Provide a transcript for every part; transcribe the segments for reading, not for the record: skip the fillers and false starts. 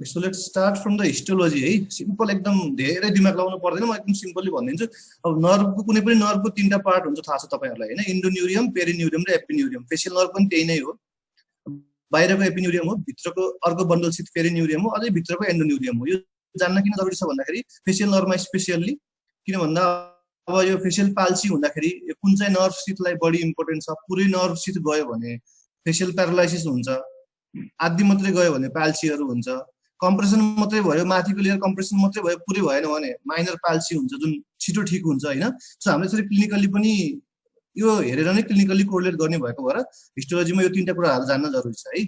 So let's start from the histology है। Simple एकदम धेरै दिमाग लगाउनु पर्दैन, म एकदम सिम्पली भनिदिन्छु। अब नर्भको कुनै पनि नर्भको 3टा पार्ट हुन्छ, थाहा छ तपाईहरुलाई हैन? इन्डोन्युरियम, पेरिन्युरियम र एपिन्युरियम। फेसियल नर्भ पनि त्यही नै हो। बाहिरको एपिन्युरियम हो, भित्रको अर्को बन्डलसित पेरिन्युरियम हो, अझै भित्रको एन्डोन्युरियम हो। यो जान्न किन जरुरी छ भन्दाखेरि फेसियल नर्भमा स्पेशली किन भन्दा अब यो फेसियल पाल्सी हुँदाखेरि कुन चाहिँ नर्भ सितलाई बढी इम्पोर्टेन्ट छ। पुरै नर्भ सित गयो भने फेसियल प्यारालाइसिस हुन्छ, आदि मात्रै गयो भने पाल्सीहरु हुन्छ, कम्प्रेसन मात्रै भयो, माथिको लेयर कम्प्रेसन मात्रै भयो, पुरै भएन भने माइनर पाल्सी हुन्छ जुन छिटो ठीक हुन्छ हैन। सो हामीले यसरी क्लिनिकली पनि यो हेरेर नै क्लिनिकली कोरिलेट गर्ने भएको भएर हिस्टोलोजीमा यो 3टा कुराहरु जान्न जरुरी छ है।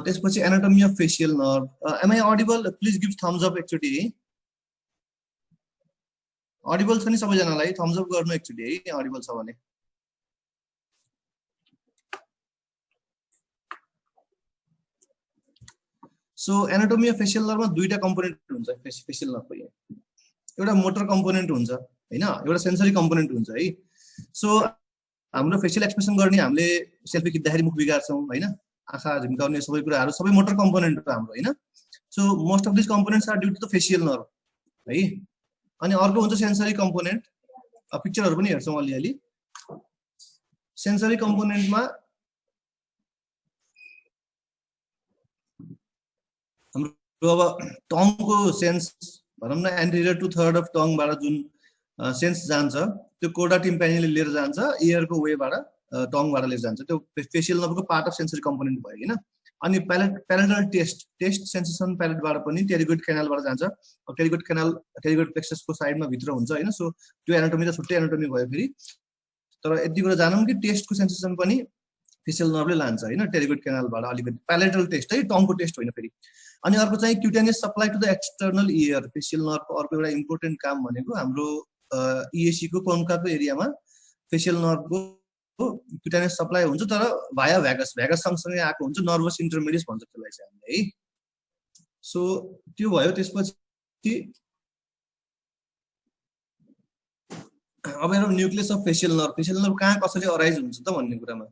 त्यसपछि anatomy of facial nerve. Am I audible? Please give thumbs up एकचोटी। अडिबल छ नि सबैजनालाई? थम्स अप गर्नु एकचोटी है अडिबल छ भने। सो एनाटोमी अफ फेसियल नर्भमा 2टा कम्पोनेन्ट हुन्छ फेसियल नर्भको। एउटा मोटर कम्पोनेन्ट हुन्छ हैन, एउटा सेन्सरी कम्पोनेन्ट हुन्छ है। सो हाम्रो फेसियल एक्सप्रेसन गर्ने हामीले सेल्फी खिच्दाखेरि मुख बिगार्छौं हैन, आँखा झिम्काउने सबै कुराहरु सबै मोटर कम्पोनेन्ट हो हाम्रो हैन। So most of this components are due to the facial nerve है। अनि अर्को हुन्छ सेन्सरी कम्पोनेन्ट। पिक्चरहरु पनि हेर्छौं अलिअलि। सेन्सरी कम्पोनेन्टमा हाम्रो अब टङको सेन्स भनौं न, एन्टेरियर टु थर्ड अफ टङबाट जुन सेन्स जान्छ त्यो कोडा टिम्पानीले लिएर जान्छ, इयरको वेबाट टङबाट लिएर जान्छ, त्यो फेसियल नर्भको पार्ट अफ सेन्सरी कम्पोनेन्ट भयो हैन। अनि प्यालेटल टेस्ट सेन्सेसन प्यालेटबाट पनि टेरिगोइड केनालबाट जान्छ। टेरिगोइड केनाल टेरिगोइड प्लेक्ससको साइडमा भित्र हुन्छ हैन। सो त्यो एनाटोमी त छुट्टै एनाटोमी भयो फेरि, तर यति कुरा जानौं कि टेस्टको सेन्सेसन पनि फेसियल नर्भले लान्छ हैन, टेरिगोइड केनालबाट। अलिकति प्यालेटल टेस्ट है, टङको टेस्ट होइन फेरि। अनि अर्को चाहिँ cutaneous supply to the external ear. Facial नर्भको अर्को एउटा इम्पोर्टेन्ट काम भनेको हाम्रो इएसी को कोन्काको एरियामा फेसियल नर्भको क्युटेनियस सप्लाई हुन्छ, तर भाया भ्यागस, भ्यागस सँगसँगै आएको हुन्छ, नर्भस इन्टरमिडियस भन्छ त्यसलाई चाहिँ हामीले है। सो त्यो भयो। त्यसपछि अब हेरौँ nucleus of facial nerve. Facial nerve कहाँ कसरी अराइज हुन्छ त भन्ने कुरामा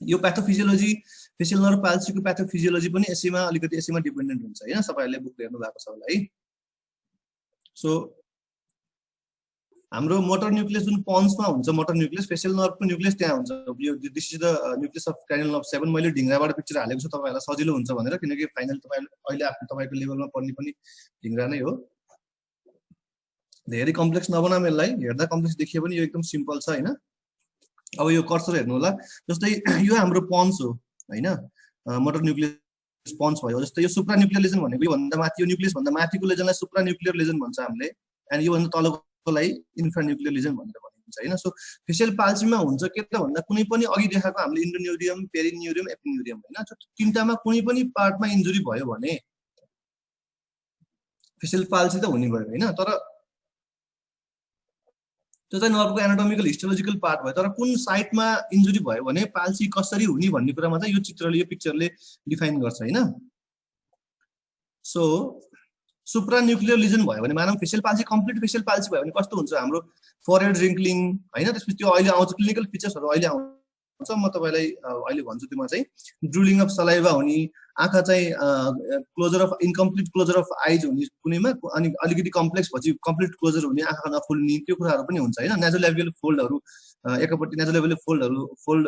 यो प्याथोफिजियोलोजी, फेसियल नर्भ पाल्सीको प्याथोफिजियोलोजी पनि यसैमा अलिकति यसैमा डिपेन्डेन्ट हुन्छ हैन। तपाईहरुले बुक हेर्नु भएको छ होला है। सो हाम्रो मोटर न्युक्लियस जुन पन्समा हुन्छ, मोटर न्युक्लियस, फेसियल नर्भको न्युक्लियस त्यहाँ हुन्छ। यो this is the nucleus of cranial nerve 7। मैले ढिङ्ग्राबाट पिक्चर हालेको छु तपाईहरुलाई सजिलो हुन्छ भनेर, किनकि फाइनल तपाईहरुले अहिले आफ्नो तपाईको लेभलमा पढ्ने पनि ढिङ्ग्रा नै हो। धेरै कम्प्लेक्स नबनाऊ यसलाई, हेर्दा कम्प्लेक्स देखियो पनि यो एकदम सिम्पल छ हैन। अब यो कर्सर हेर्नु होला, जस्तै यो हाम्रो पन्स हो हैन, मोटर न्युक्लियस पन्स भयो। जस्तै यो सुप्रा न्युक्लियर लेजन भनेको यो भन्दा माथि, यो न्युक्लियस भन्दा माथिको लेजनलाई सुप्रा न्युक्लियर लेजन भन्छ हामीले, अनि यो भन्दा तलकोलाई इन्फ्रा न्युक्लियर लेजन भनेर भनिन्छ हैन। सो फेसियल पाल्सीमा हुन्छ के त भन्दा कुनै पनि अघि देखाएको हामीले इन्डोन्युरियम, पेरिन्युरियम, एपिन्युरियम हैन, सो तीनटामा कुनै पनि पार्टमा इन्जुरी भयो भने फेसियल पाल्सी त हुने भयो हैन। तर त्यो चाहिँ नर्भको एनाटोमिकल हिस्टोलोजिकल पार्ट भयो। तर कुन साइटमा इन्जुरी भयो भने पाल्सी कसरी हुने भन्ने कुरामा चाहिँ यो चित्रले, यो पिक्चरले डिफाइन गर्छ हैन। सो सुप्रा न्युक्लियर लिजन भयो भने मानव facial palsy, complete facial palsy भयो भने कस्तो हुन्छ हाम्रो फोरहेड रिङ्कलिङ हैन। त्यसपछि त्यो अहिले आउँछ क्लिनिकल फिचर्सहरु अहिले आउँछ, म तपाईलाई अहिले भन्छु। त्यसमा चाहिँ ड्रुलिङ अफ सलाइभा हुने, आँखा चाहिँ closure of incomplete closure of eyes हुने कुनैमा, अनि अलिकति कम्प्लेक्स भएपछि कम्प्लिट क्लोजर हुने, आँखा नफुल्ने, त्यो कुराहरु पनि हुन्छ हैन। नेजोलेबियल फोल्डहरु, एकपट्टि नेजोलेबियल फोल्ड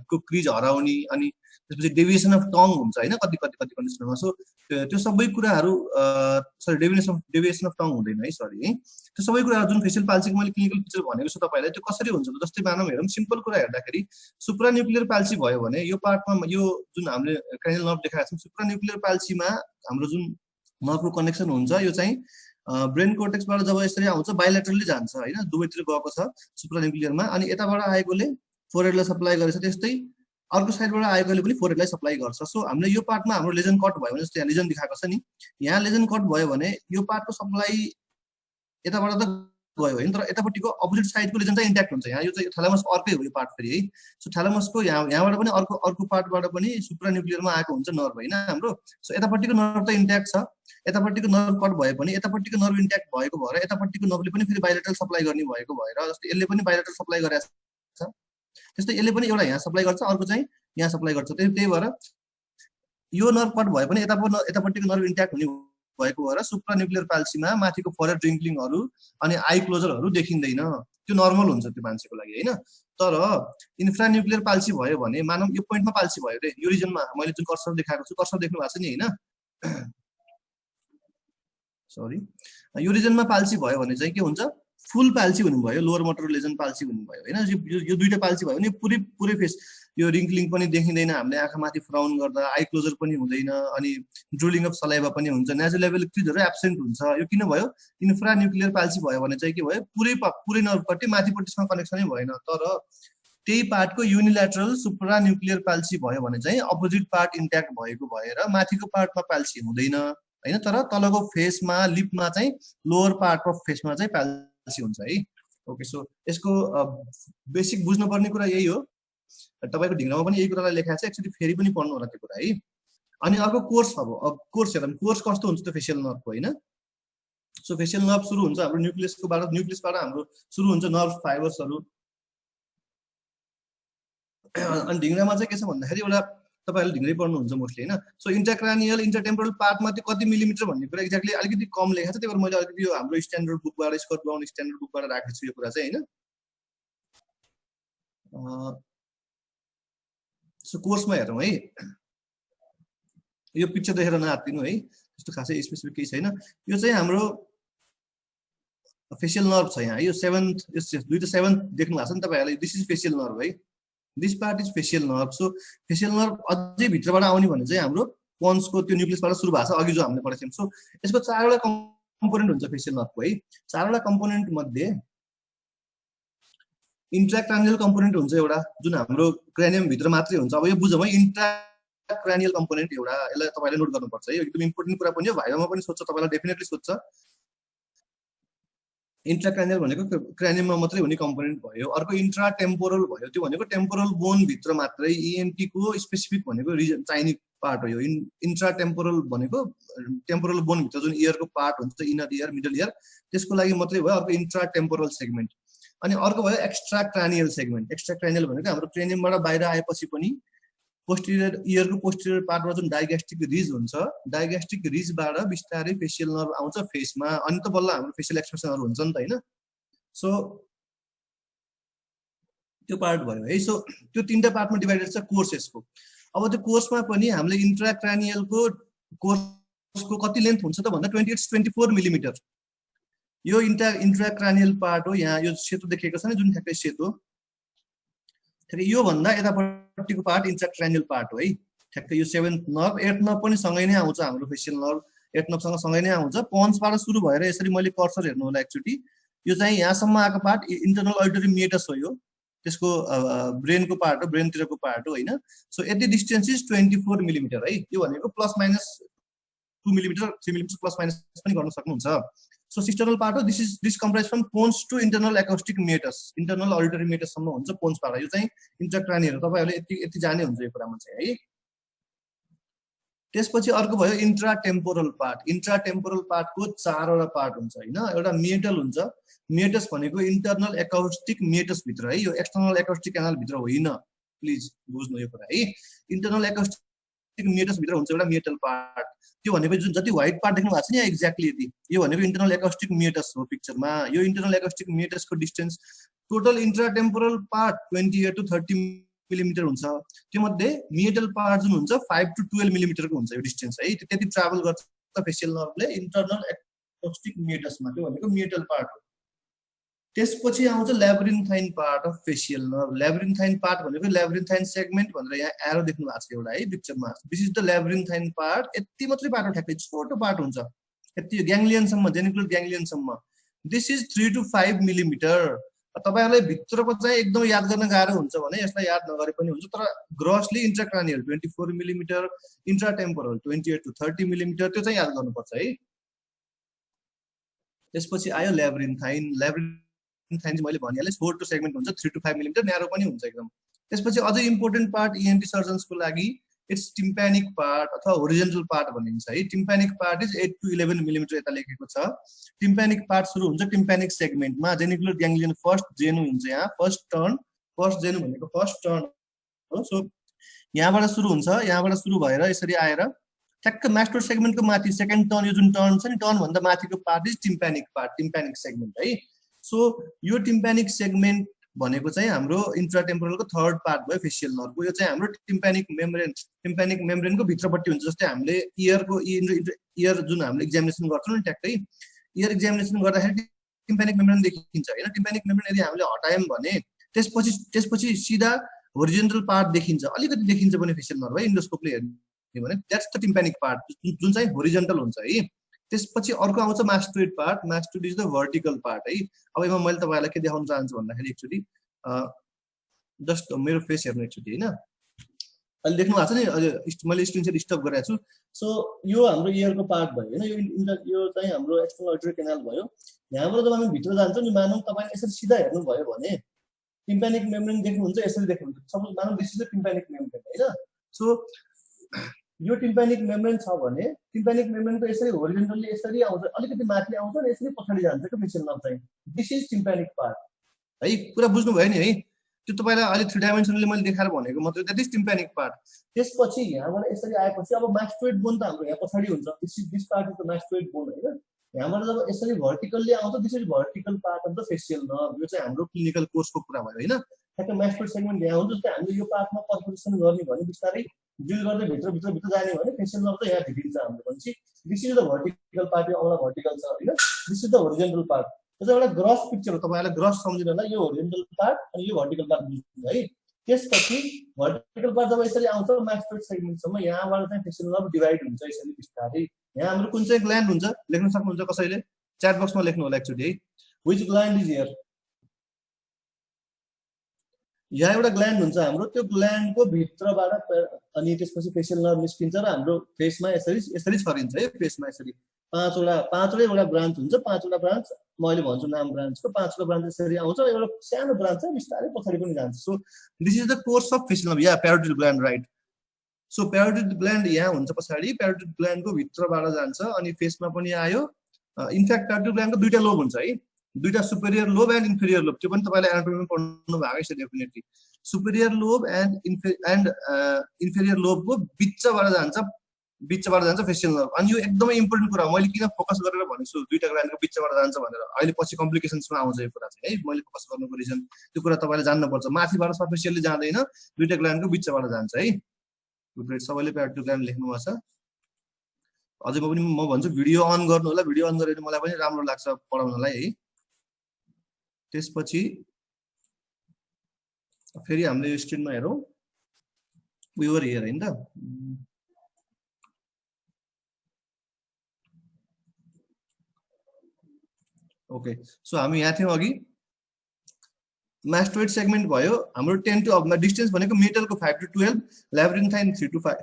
को क्रिज हराउने, अनि त्यसपछि डेभिएसन अफ टङ हुन्छ हैन कति कन्डिसनमा। सो त्यो सबै कुराहरु सरी डेभिएसन अफ टङ हुँदैन है, सरी है। त्यो सबै कुराहरु जुन फेसियल पाल्सीको मैले क्लिनिकल पिक्चर भनेको छु तपाईलाई, त्यो कसरी हुन्छ त जस्तै मानौ हेरौँ सिम्पल कुरा हेर्दाखेरि सुप्रा न्युक्लियर पाल्सी भयो भने यो पार्टमा, यो जुन हामीले क्रानियल नर्भ देखाएको छौं, सुप्रा न्युक्लियर पाल्सीमा हाम्रो जुन नर्भको कनेक्सन हुन्छ यो चाहिँ ब्रेन कोर्टेक्सबाट जब यसरी आउँछ बाइलेटरली जान्छ हैन, दुवैतिर गएको छ सुप्रा न्युक्लियरमा, अनि यताबाट आएकोले फोरहेडलाई सप्लाई गरेछ, त्यस्तै अर्को साइडबाट आएकोले पनि फोरहेडलाई सप्लाई गर्छ। सो हामीले यो पार्टमा हाम्रो लेजन कट भयो भने, जस्तै यहाँ लेजन देखाएको छ नि, यहाँ लेजन कट भयो भने यो पार्टको सप्लाई यताबाट त गयो हैन, तर यतापट्टिको अपोजिट साइडको लेजन चाहिँ इन्ट्याक्ट हुन्छ। यहाँ यो चाहिँ थ्यालामस अर्कै हो यो पार्ट फेरि है। सो थ्यालामसको यहाँबाट पनि अर्को पार्टबाट पनि सुप्रा न्युक्लियरमा आएको हुन्छ नर्भ हैन हाम्रो। सो यतापट्टिको नर्भ त इन्ट्याक्ट छ, यतापट्टिको नर्भ कट भए पनि यतापट्टिको नर्भ इन्ट्याक्ट भएको भएर यतापट्टिको नर्भले पनि फेरि बाइलेटरल सप्लाई गर्ने भएको भएर, जस्तै यसले पनि बाइलेटरल सप्लाई गरेछ, त्यस्तै यसले पनि एउटा यहाँ सप्लाई गर्छ, अर्को चाहिँ यहाँ सप्लाई गर्छ। त्यही भएर यो नर्भ कट भए पनि यतापट्टिको नर्भ इन्ट्याक्ट हुने भएको भएर सुप्रान्युक्लियर पाल्सीमा माथिको फरेर ड्रिङ्कलिङहरू अनि आई क्लोजरहरू देखिँदैन, त्यो नर्मल हुन्छ त्यो मान्छेको लागि हैन। तर इन्फ्रान्युक्लियर पाल्सी भयो भने मानव यो पोइन्टमा पाल्सी भयो रे, यो रिजनमा मैले जुन कर्सर देखाएको छु, कर्सर देख्नु भएको छ नि हैन, सरी, यो रिजनमा पाल्सी भयो भने चाहिँ के हुन्छ, फुल पाल्सी हुनुभयो, लोअर मोटर लेजन पाल्सी हुनुभयो हैन। यो दुईटा पाल्सी भयो भने पुरै फेस यो रिङ्कलिङ पनि देखिँदैन, हामीले आँखा माथि फ्राउन गर्दा आई क्लोजर पनि हुँदैन, अनि ड्रुलिङ अफ सलाइभा पनि हुन्छ, नेजोलेबियल क्रिजहरू एब्सेन्ट हुन्छ। यो किन भयो, इन्फ्रान्युक्लियर पाल्सी भयो भने चाहिँ के भयो, पुरै नर्भपट्टि माथिपट्टिसँग कनेक्सनै भएन। तर त्यही पार्टको युनिल्याटरल सुप्रान्युक्लियर पाल्सी भयो भने चाहिँ अपोजिट पार्ट इन्ट्याक्ट भएको भएर माथिको पार्टमा पाल्सी हुँदैन हैन, तर तलको फेसमा लिपमा चाहिँ लोअर पार्ट अफ फेसमा चाहिँ पाल्सी हुन्छ है। ओके, सो यसको बेसिक बुझ्नुपर्ने कुरा यही हो। तपाईको ढिङ्ग्रामा पनि यही कुरालाई लेखाएको छ, एक्चुअली फेरि पनि पढ्नु होला त्यो कुरा है। अनि अर्को कोर्स अब कोर्स हेरौँ, कोर्स कस्तो हुन्छ त फेसियल नर्भको हैन। सो फेसियल नर्भ सुरु हुन्छ हाम्रो न्युक्लियसबाट हाम्रो सुरु हुन्छ नर्भ फाइबर्सहरू। अनि ढिङ्ग्रामा चाहिँ के छ भन्दाखेरि एउटा तपाईहरुले ढिङ्ग्रै पढ्नुहुन्छ मोस्टली हैन। सो इन्टरक्रानियल इन्टरटेम्पोरल पार्टमा त्यो कति मिलिमिटर भन्ने कुरा एक्ज्याक्टली अलिकति कम लेखेको छ, त्यही भएर मैले अलिकति यो हाम्रो स्ट्यान्डर्ड बुकबाट स्कट ब्राउन स्ट्यान्डर्ड बुकबाट राखेको छु यो कुरा चाहिँ हैन। सो कोर्समा हेरौँ है, यो पिक्चर देखेर नआत्तिनु है, त्यस्तो खासै स्पेसिफिक केही छैन। यो चाहिँ हाम्रो फेसियल नर्भ छ यहाँ, यो 7th दुईटा 7th देख्नु भएको छ नि तपाईहरुले, दिस इज फेसियल नर्भ है, this part is facial nerve. So facial nerve अझै भित्रबाट आउने भने चाहिँ हाम्रो पन्सको त्यो न्युक्लियसबाट सुरु भएको छ, अघि जो हामीले पढेको थियौँ। सो यसको 4वटा कम्पोनेन्ट हुन्छ फेसियल नर्भको है। 4वटा कम्पोनेन्ट मध्ये इन्ट्राक्रानियल कम्पोनेन्ट हुन्छ एउटा, जुन हाम्रो क्रेनियम भित्र मात्रै हुन्छ। अब यो बुझौँ है, इन्ट्राक्रानियल कम्पोनेन्ट एउटा, यसलाई तपाईले नोट गर्नुपर्छ है, एकदम इम्पोर्टेन्ट कुरा पनि हो, भाइभामा पनि सोध्छ, तपाईलाई डेफिनेटली सोध्छ। इन्ट्राक्रानियल भनेको क्रेनियममा मात्रै हुने कम्पोनेन्ट भयो। अर्को इन्ट्राटेम्पोरल भयो, त्यो भनेको टेम्पोरल बोन भित्र मात्रै, इएनटी को स्पेसिफिक भनेको रिजन चाहिने पार्ट हो यो। इन्ट्राटेम्पोरल भनेको टेम्पोरल बोन भित्र जुन इयरको पार्ट हुन्छ, इनर इयर मिडल इयर, त्यसको लागि मात्रै भयो। अर्को इन्ट्राटेम्पोरल सेगमेन्ट। अनि अर्को भयो एक्स्ट्राक्रानियल सेगमेन्ट। एक्स्ट्राक्रानियल भनेको हाम्रो क्रेनियमबाट बाहिर आएपछि पनि पोस्टिरियर इयरको पोस्टिरियर पार्टमा जुन डायग्यास्ट्रिक रिज हुन्छ, डायग्यास्ट्रिक रिजबाट बिस्तारै फेसियल नर्भ आउँछ फेसमा, अनि त बल्ल हाम्रो फेसियल एक्सप्रेसनहरू हुन्छ नि त हैन। सो त्यो पार्ट भयो है। सो त्यो 3टा पार्टमा डिभाइडेड छ कोर्स यसको। अब त्यो कोर्समा पनि हामीले इन्ट्राक्रानियलको कोर्सको कति लेन्थ हुन्छ त भन्दा 24 मिलिमिटर। यो इन्ट्राक्रानियल पार्ट हो, यहाँ यो सेतो देखेको छ नि जुन ठ्याक्कै सेतो, ठ्याक्कै यो भन्दा यतापट्टिको पार्ट इन्ट्राक्रानियल पार्ट हो है। ठ्याक्कै यो 7th नर्भ 8th नर्भ पनि सँगै नै आउँछ हाम्रो फेसियल नर्भ, 8th नर्भसँग सँगै नै आउँछ। पन्सबाट सुरु भएर यसरी मैले कर्सर हेर्नु होला एकचोटि, यो चाहिँ यहाँसम्म आएको पार्ट इन्टरनल अडिटरी मेटस हो, यो त्यसको ब्रेनको पार्ट हो, ब्रेनतिरको पार्ट हो हैन। सो यति डिस्टेन्स इज 24 मिलिमिटर है। यो भनेको plus minus 2 millimetre 3 millimetre plus minus पनि गर्न सक्नुहुन्छ। सो सिस्टरनल पार्ट हो, this comprise from pons to internal acoustic meatus, internal auditory मेटससम्म हुन्छ पोन्सबाट। यो चाहिँ इन्ट्राक्रानियल हो, तपाईहरुले यति जाने हुन्छ यो कुरामा चाहिँ है। त्यसपछि अर्को भयो इन्ट्राटेम्पोरल पार्ट। इन्ट्राटेम्पोरल पार्टको 4वटा पार्ट हुन्छ हैन। एउटा मेटल हुन्छ, मेटस भनेको इन्टरनल एकाउस्टिक मेटस भित्र है, यो एक्सटर्नल एकाउस्टिक क्यानल भित्र होइन, प्लिज बुझ्नु यो कुरा है। इन्टरनल एकाउस्टिक मेटस भित्र हुन्छ एउटा मेटल पार्ट। त्यो भनेको जुन जति व्हाइट पार्ट देख्नु भएको छ नि एक्ज्याक्टली यति, यो भनेको इन्टरनल एकाउस्टिक मेटस हो पिक्चरमा। यो इन्टरनल एकाउस्टिक मेटसको distance total intratemporal part 28 to 30 millimetre हुन्छ। त्यो मध्ये मेटल पार्ट जुन हुन्छ 5 to 12 मिलिमिटरको हुन्छ यो डिस्टेन्स है। त्यति ट्राभल गर्छ फेसियल नर्भले इन्टरनल एकाउस्टिक मेटसमा, त्यो भनेको मेटल पार्ट हो। त्यसपछि आउँछ labyrinthine part of facial nerve. Labyrinthine part भनेको ल्याब्रिन्थाइन सेगमेन्ट भनेर यहाँ एरो देख्नु भएको छ एउटा है पिक्चरमा, this is the labyrinthine part. यति मात्रै पार्ट ठ्याक्कै छोटो पार्ट हुन्छ, यति ग्याङ्ग्लियनसम्म, जेनिकुलर ग्याङ्ग्लियनसम्म। This is 3 to 5 millimetre. तपाईहरुलाई भित्रको चाहिँ एकदम याद गर्न गाह्रो हुन्छ भने यसलाई याद नगरे पनि हुन्छ, तर ग्रसली इन्ट्राक्रानियल 24 मिलिमिटर, इन्ट्राटेम्पोरल 28 to 30 मिलिमिटर, त्यो चाहिँ याद गर्नुपर्छ है। त्यसपछि आयो ल्याब्रिन्थाइन। ल्याब्रिन्थाइन चाहिँ मैले भनिहालेँ छोटो सेगमेन्ट हुन्छ, 3 to 5 मिलिमिटर, न्यारो पनि हुन्छ एकदम। त्यसपछि अझै इम्पोर्टेन्ट पार्ट इएनटी सर्जन्सको लागि इट्स टिम्प्यानिक पार्ट अथवा होरिजेन्टल पार्ट भनिन्छ है। टिम्प्यानिक पार्ट इज 8 to 11 मिलिमिटर यता लेखेको छ। टिम्प्यानिक पार्ट सुरु हुन्छ टिम्प्यानिक सेगमेन्टमा, जेनिकुलर ग्याङ्ग्लियन फर्स्ट जेनु हुन्छ यहाँ, फर्स्ट जेनु भनेको फर्स्ट टर्न हो। सो यहाँबाट सुरु हुन्छ, यहाँबाट सुरु भएर यसरी आएर ठ्याक्क मास्टोइड सेगमेन्टको माथि सेकेन्ड टर्न, यो जुन टर्न छ नि, टर्न भन्दा माथिको पार्ट इज टिम्प्यानिक पार्ट, टिम्प्यानिक सेगमेन्ट है। सो यो टिम्प्यानिक सेगमेन्ट भनेको चाहिँ हाम्रो इन्ट्राटेम्पोरलको थर्ड पार्ट भयो फेसियल नर्भको। यो चाहिँ हाम्रो टिम्प्यानिक मेम्ब्रेनको भित्रपट्टि हुन्छ। जस्तै हामीले इयर जुन हामीले एक्जामिनेसन गर्छौँ नि, ट्याक्कै इयर एक्जामिनेसन गर्दाखेरि टिम्प्यानिक मेम्ब्रेन देखिन्छ हैन। टिम्प्यानिक मेम्ब्रेन यदि हामीले हटायौँ भने त्यसपछि सिधा होरिजेन्टल पार्ट देखिन्छ, अलिकति देखिन्छ पनि फेसियल नर्भ है इन्डोस्कोपले हेर्ने भने द्याट्स द टिम्प्यानिक पार्ट जुन चाहिँ होरिजेन्टल हुन्छ है। त्यसपछि अर्को आउँछ mastoid part. Mastoid is the vertical part है। अब यसमा मैले तपाईहरुलाई के देखाउन चाहन्छु भन्दाखेरि एकचोटी जस्ट मेरो फेस हेर्नु एकचोटी हैन। अहिले देख्नु भएको छ नि, मैले स्क्रिनशट स्टप गरेको छु। सो यो हाम्रो इयरको पार्ट भयो हैन, यो चाहिँ हाम्रो एक्सटर्नल अडिटरी क्यानाल भयो। यहाँबाट जब हामी भित्र जान्छौँ नि, मानौँ तपाईले यसरी सिधा हेर्नु भयो भने टिम्प्यानिक मेम्ब्रेन देख्नुहुन्छ, यसरी देख्नुहुन्छ। सपोज मानौँ दिस इज द टिम्प्यानिक मेम्ब्रेन हैन। सो यो टिम्प्यानिक मेम्ब्रेन छ भने टिम्प्यानिक मेम्ब्रेनको यसरी होरिजेन्टली यसरी आउँछ, अलिकति माथि आउँछ र यसरी पछाडी जान्छ के फेसियल नर्भ चाहिँ। दिस इज टिम्प्यानिक पार्ट है। कुरा बुझ्नु भयो नि है। त्यो तपाईलाई अलि 3 डाइमेन्सनली मैले देखाएर भनेको मात्र, द्याट इज टिम्प्यानिक पार्ट। त्यसपछि यहाँबाट यसरी आएपछि अब मास्टोइड बोन त हाम्रो यहाँ पछाडी हुन्छ। This part is the mastoid bone हैन। यहाँबाट जब यसरी भर्टिकल्ली आउँछ, this is vertical part of the facial nerve. यो चाहिँ हाम्रो क्लिनिकल कोर्सको कुरा भयो हैन। ठ्याक्कै मास्टोइड सेगमेन्ट यहाँ हुन्छ। जस्तै हामीले यो पार्टमा पर्फोरेसन गर्ने भने बिस्तारै ड्रिल गर्दै भित्र जाने भने फेसियल नर्भ त यहाँ देखिन्छ हाम्रो भनेपछि this is the vertical part. यो औला भर्टिकल छ हैन। This is the horizontal part. यो चाहिँ एउटा ग्रस पिक्चर हो, तपाईहरुलाई ग्रस सम्झिनुलाई यो होरिजेन्टल पार्ट अनि यो भर्टिकल पार्ट बुझ्नु है। त्यसपछि भर्टिकल पार्ट जब यसरी आउँछ मास्टोइड सेगमेन्टसम्म, यहाँबाट चाहिँ फेसियल नर्भ डिभाइड हुन्छ यसरी बिस्तारै। यहाँ हाम्रो कुन चाहिँ ग्ल्यान्ड हुन्छ लेख्न सक्नुहुन्छ कसैले? च्याट बक्समा लेख्नु होला एकचोटी है। Which gland is here? यहाँ एउटा ग्ल्यान्ड हुन्छ हाम्रो, त्यो ग्ल्यान्डको भित्रबाट अनि त्यसपछि फेसियल नर्भ निस्किन्छ र हाम्रो फेसमा यसरी छरिन्छ है। फेसमा यसरी पाँचवटा ब्रान्च हुन्छ। पाँचवटा ब्रान्च मैले भन्छु नाम ब्रान्चको। पाँचवटा ब्रान्च यसरी आउँछ, एउटा सानो ब्रान्च चाहिँ बिस्तारै पछाडी पनि जान्छ। So this is the course of facial nerve. या parotid gland right. So parotid gland यहाँ हुन्छ पछाडी, प्यारोटिड ग्ल्यान्डको भित्रबाट जान्छ अनि फेसमा पनि आयो। इनफ्याक्ट प्यारोटिड ग्ल्यान्डको दुईटा लोब हुन्छ है, दुईटा superior lobe and inferior lobe. त्यो पनि तपाईले एनाटोमीमा पढ्नु भएको छ definitely. Superior lobe and inferior लोबको बिचबाट जान्छ फेसियल नर्भ। अनि यो एकदमै इम्पोर्टेन्ट कुरा हो। मैले किन फोकस गरेर भनेछु दुईटा ग्ल्यान्डको बिचबाट जान्छ भनेर, अहिले पछि कम्प्लिकेसन्समा आउँछ यो कुरा चाहिँ है। मैले फोकस गर्नुको रिजन त्यो कुरा तपाईले जान्नुपर्छ। माथिबाट सर्फेसियली जाँदैन, दुईटा ग्ल्यान्डको बिचबाट जान्छ है। Good grade. सबैले प्यारोटिड ग्ल्यान्ड लेख्नु भएको छ। अझै म भन्छु भिडियो अन गर्नु होला। भिडियो अन गरेर मलाई पनि राम्रो लाग्छ पढाउनलाई है। त्यसपछि फेरि हामीले यो स्क्रिनमा हेरौँ। वी वर हियर हैन त। ओके। सो हामी यहाँ थियौँ अघि। मास्टोइड सेगमेन्ट भयो हाम्रो 10 to अब डिस्टेन्स भनेको मेटलको 5 to 12, ल्याब्रिन्थाइन 3 to 5,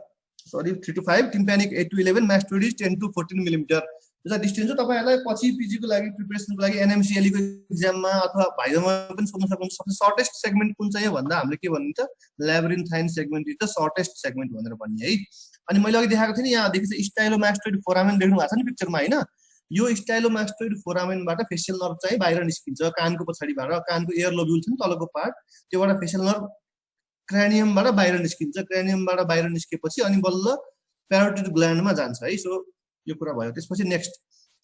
sorry 3 to 5, टिम्प्यानिक 8 to 11, mastoid is 10 to 14 millimetre. यो चाहिँ डिस्टेन्स हो। तपाईहरुलाई पछि पीजी को लागि प्रिपरेसनको लागि एनएमसीएलई को एक्जाममा अथवा भाइभामा पनि सोध्न सक्नुहुन्छ सबसे सर्टेस्ट सेगमेन्ट कुन चाहिँ भन्दा हामीले के भनिन्छ labyrinthine segment is the shortest segment भनेर भन्ने है। अनि मैले अघि देखाएको थिएँ नि यहाँ देखिन्छ स्टाइलोमास्टोइड फोरामेन देख्नु भएको छ नि पिक्चरमा हैन। यो स्टाइलोमास्टोइड फोरामेनबाट फेसियल नर्भ चाहिँ बाहिर निस्किन्छ कानको पछाडीबाट। कानको एयर लोब्युल छ नि तलको पार्ट, त्योबाट फेसियल नर्भ क्रानियमबाट बाहिर निस्किन्छ। क्रानियमबाट बाहिर निस्केपछि अनि बल्ल प्यारोटिड ग्ल्यान्डमा जान्छ है। सो यो कुरा भयो। त्यसपछि नेक्स्ट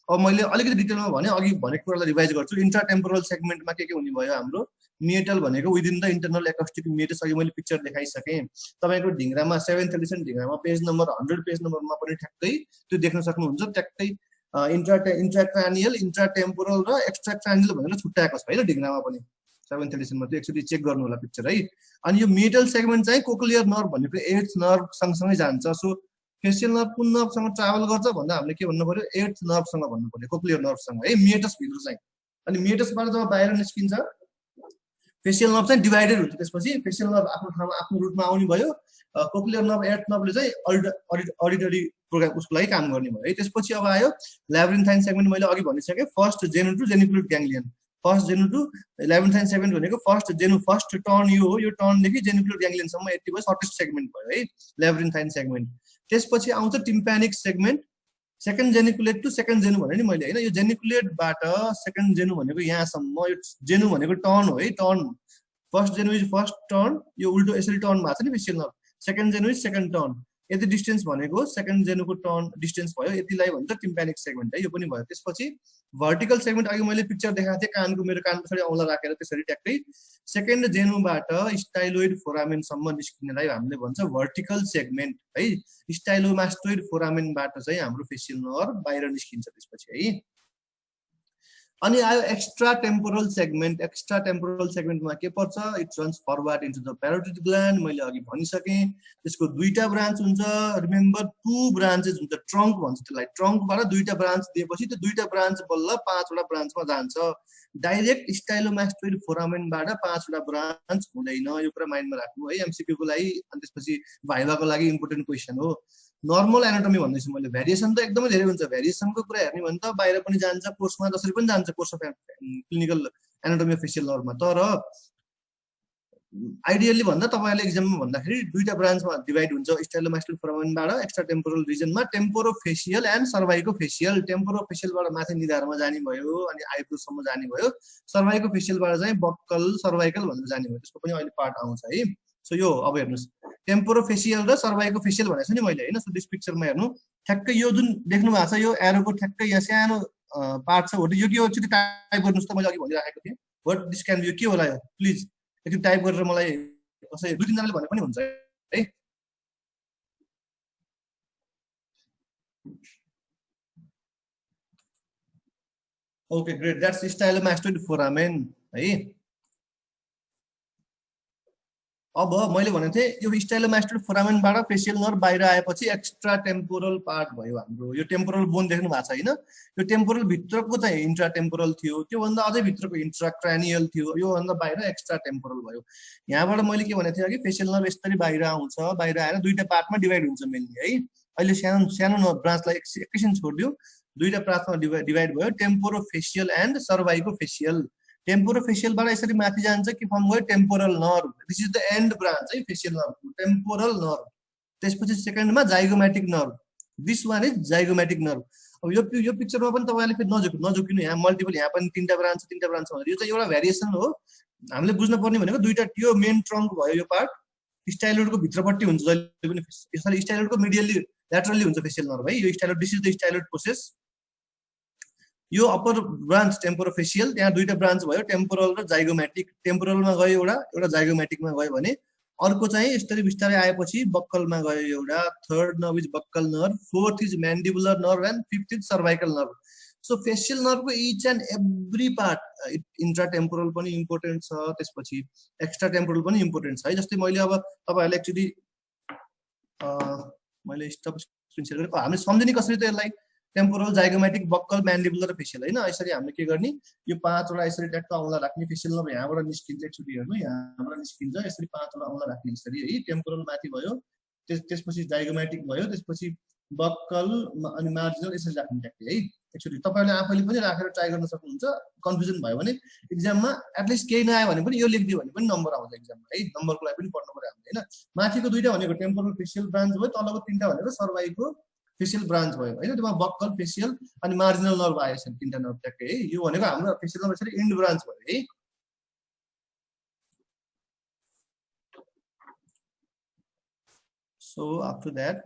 अब मैले अलिकति डिटेलमा भने अघि भनेको कुरालाई रिभाइज गर्छु। इन्ट्राटेम्पोरल सेगमेन्टमा के हुने भयो हाम्रो मेटल भनेको within the internal acoustic meatus. अघि मैले पिक्चर देखाइसकेँ तपाईको ढिंग्रामा 7th एडिसन ढिंग्रामा पेज नम्बर 100 पेज नम्बरमा पनि ठ्याक्कै त्यो देख्न सक्नुहुन्छ। ट्याक्कै इन्ट्राक्रानियल, इन्ट्राटेम्पोरल र एक्स्ट्राक्रानियल भनेर छुट्याएको छ हैन ढिंग्रामा पनि 7th एडिसनमा। त्यो एकचोटी चेक गर्नु होला पिक्चर है। अनि यो मेटल सेगमेन्ट चाहिँ कोक्लियर नर्भ भनेको 8th नर्भ सँगसँगै जान्छ। सो फेसियल नर्भ कुन नर्भसँग ट्राभल गर्छ भन्दा हामीले के भन्नु पर्यो 8th नर्भसँग भन्नु पर्यो, कोक्लियर नर्भसँग है, मेटस भित्र चाहिँ। अनि मेटसबाट जब बाहिर निस्किन्छ फेसियल नर्भ चाहिँ डिभाइडेड हुन्छ। त्यसपछि फेसियल नर्भ आफ्नो ठाउँमा आफ्नो रुटमा आउने भयो। कोक्लियर नर्भ 8th नर्भले चाहिँ अडिटरी प्रोग्राम उसको लागि काम गर्ने भयो है। त्यसपछि अब आयो ल्याब्रिन्थाइन सेगमेन्ट। मैले अघि भनिसकेँ first genu to geniculate ganglion. First genu to labyrinthine segment भनेको फर्स्ट टर्न यो हो। यो टर्नदेखि जेनिकुलेट ग्याङ्ग्लियनसम्म यति भयो, सर्टेस्ट सेगमेन्ट भयो है ल्याब्रिन्थाइन सेगमेन्ट। त्यसपछि आउँछ tympanic segment. Second geniculate to second genu भने नि मैले हैन। यो जेनिकुलेटबाट सेकेन्ड जेनु भनेको यहाँसम्म। यो जेनु भनेको टर्न हो है, turn. First genu is first turn. यो उल्टो यसरी टर्न भएको छ नि facial nerve. Second genu second turn, यति डिस्टेन्स भनेको सेकेन्ड जेनुको टर्न डिस्टेन्स भयो, यतिलाई भन्छ टिम्प्यानिक सेगमेन्ट है, यो पनि भयो। त्यसपछि भर्टिकल सेगमेन्ट अघि मैले पिक्चर देखाएको थिएँ कानको, मेरो कान पछाडि औँला राखेर त्यसरी ट्याक्कै सेकेन्ड जेनुबाट स्टाइलोइड फोरामेनसम्म निस्किनेलाई हामीले भन्छ भर्टिकल सेगमेन्ट है। स्टाइलोमास्टोइड फोरामेनबाट चाहिँ हाम्रो फेसियल नर्भ बाहिर निस्किन्छ त्यसपछि है। अनि आयो extra temporal segment. Extra temporal सेगमेन्टमा के पर्छ, it runs forward into the parotid gland, मैले अघि भनिसकेँ। त्यसको दुईटा ब्रान्च हुन्छ, रिमेम्बर 2 ब्रान्चेस हुन्छ, ट्रङ्क भन्छ त्यसलाई। ट्रङ्कबाट दुईटा ब्रान्च दिएपछि त्यो दुईटा ब्रान्च बल्ल 5वटा ब्रान्चमा जान्छ। डाइरेक्ट स्टाइलोमास्टोइड फोरामेनबाट 5वटा ब्रान्च हुँदैन, यो कुरा माइन्डमा राख्नु है एमसीक्यू को लागि। अनि त्यसपछि भाइभाको लागि इम्पोर्टेन्ट क्वेसन हो। नर्मल एनाटोमी भन्दैछु मैले, भेरिएसन त एकदमै धेरै हुन्छ। भेरिएसनको कुरा हेर्ने भने त बाहिर पनि जान्छ, कोर्समा जसरी पनि जान्छ, course of clinical anatomy of facial नर्भमा। तर आइडियली भन्दा तपाईँहरूले एक्जाममा भन्दाखेरि दुईटा ब्रान्चमा डिभाइड हुन्छ, स्टाइलोमास्टोइड फोरामेनबाट एक्स्ट्रा टेम्पोरल रिजनमा टेम्पोरोफेसियल एन्ड सर्भाइकोफेसियल। टेम्पोरोफेसियलबाट माथि निधारमा जाने भयो, अनि आइब्रोसम्म जाने भयो। सर्भाइकोफेसियलबाट चाहिँ बक्कल सर्भाइकल भनेर जाने भयो, त्यसको पनि अहिले पार्ट आउँछ है। सो यो अब हेर्नुहोस्, टेम्पोरोफेसियल र सर्भाइकोफेसियल भनेको छु नि मैले होइन। सो दिस पिक्चरमा हेर्नु, ठ्याक्कै यो जुन देख्नु भएको छ, यो एरोको ठ्याक्कै यहाँ सानो पार्ट छ, यो के हो एकचोटि टाइप गर्नुहोस् त, मैले अघि भनिराखेको थिएँ। वाट दिस क्यान बी, यो के होला यो, प्लिज एकचोटि टाइप गरेर मलाई कसै 2-3 जनाले भने पनि हुन्छ है। ओके ग्रेट, द्याट्स स्टाइलोमास्टोइड फोरामेन है। अब मैले भनेको थिएँ यो स्टाइलोमास्टोइड फोरामेनबाट फेसियल नर्भ बाहिर आएपछि एक्स्ट्रा टेम्पोरल पार्ट भयो हाम्रो। यो टेम्पोरल बोन देख्नु भएको छ होइन, यो टेम्पोरल भित्रको चाहिँ इन्ट्रा टेम्पोरल थियो, त्योभन्दा अझै भित्रको इन्ट्राक्रानियल थियो, योभन्दा बाहिर एक्स्ट्रा टेम्पोरल भयो। यहाँबाट मैले के भनेको थिएँ कि फेसियल नर्भ यसरी बाहिर आउँछ, बाहिर आएर दुईटा पार्टमा डिभाइड हुन्छ मेनली है। अहिले सानो सानो ब्रान्चलाई एकैछिन छोडिदियो, दुईटा पार्टमा डिभाइड भयो, टेम्पोरोफेसियल एन्ड सर्भाइकोफेसियल। टेम्पोरोफेसियलबाट यसरी माथि जान्छ कि फर्म भयो temporal nerve, this is the and branch है फेसियल नर्भको, टेम्पोरल नर्भ। त्यसपछि सेकेन्डमा zygomatic nerve, this one is zygomatic nerve. अब यो पिक्चरमा पनि तपाईँले फेरि नझुकिनु, यहाँ मल्टिपल, यहाँ पनि तिनवटा ब्रान्च भनेर, यो चाहिँ एउटा भेरिएसन हो। हामीले बुझ्नु पर्ने भनेको दुईटा, यो मेन ट्रङ्क भयो, यो पार्ट स्टाइलोइडको भित्रपट्टि हुन्छ जहिले पनि, यसरी स्टाइलोइडको मिडियली ल्याटरली हुन्छ फेसियल नर्भ है। यो styloid, this is the styloid process. यो अप्पर ब्रान्च टेम्पोरोफेसियल, त्यहाँ दुईटा ब्रान्च भयो, टेम्पोरल र जाइगोमेटिक। टेम्पोरलमा गयो एउटा जाइगोमेटिकमा गयो भने अर्को चाहिँ यसरी बिस्तारै आएपछि बक्कलमा गयो एउटा, third nerve is buccal nerve, fourth is mandibular nerve and fifth is cervical nerve. So facial नर्भको each and every part, intratemporal पनि इम्पोर्टेन्ट छ, त्यसपछि एक्स्ट्रा टेम्पोरल पनि इम्पोर्टेन्ट छ है। जस्तै मैले अब तपाईँहरूलाई एक्चुली मैले स्टप स्क्रिन सेयर गरेको, हामीले सम्झिने कसरी त यसलाई, टेम्पोरल, जाइगोमेटिक, बक्कल, म्यान्डिबुलर र फेसियल होइन। यसरी हामीले के गर्ने, यो 5वटा यसरी ट्याक्क औँला राख्ने, फेसियल नर्भ यहाँबाट निस्किन्छ, एकचोटि हेर्नु यहाँबाट निस्किन्छ, यसरी 5वटा औँला राख्ने यसरी है। टेम्पोरल माथि भयो, त्यसपछि जाइगोमेटिक भयो, त्यसपछि बक्कल अनि मार्जिनल यसरी राख्ने ट्याक्कै है। एकचोटि तपाईँहरूले आफैले पनि राखेर ट्राई गर्न सक्नुहुन्छ। कन्फ्युजन भयो भने इक्जाममा एटलिस्ट केही नआयो भने पनि यो लेखिदियो भने पनि नम्बर आउँछ इक्जाममा है। नम्बरको लागि पनि पढ्नु पर्यो हामीले होइन। माथिको दुईटा भनेको टेम्पोरल फेसियल ब्रान्च भयो, तलको तिनवटा भनेको सर्भाइको फेसियल ब्रान्च भयो होइन। त्यसमा बक्कल, फेसियल अनि मार्जिनल नर्भ आयो यसरी तिनवटा नर्भ ट्याक्कै है। यो भनेको हाम्रो फेसियल नर्भ यसरी एन्ड ब्रान्च भयो है। सो आफ्टर द्याट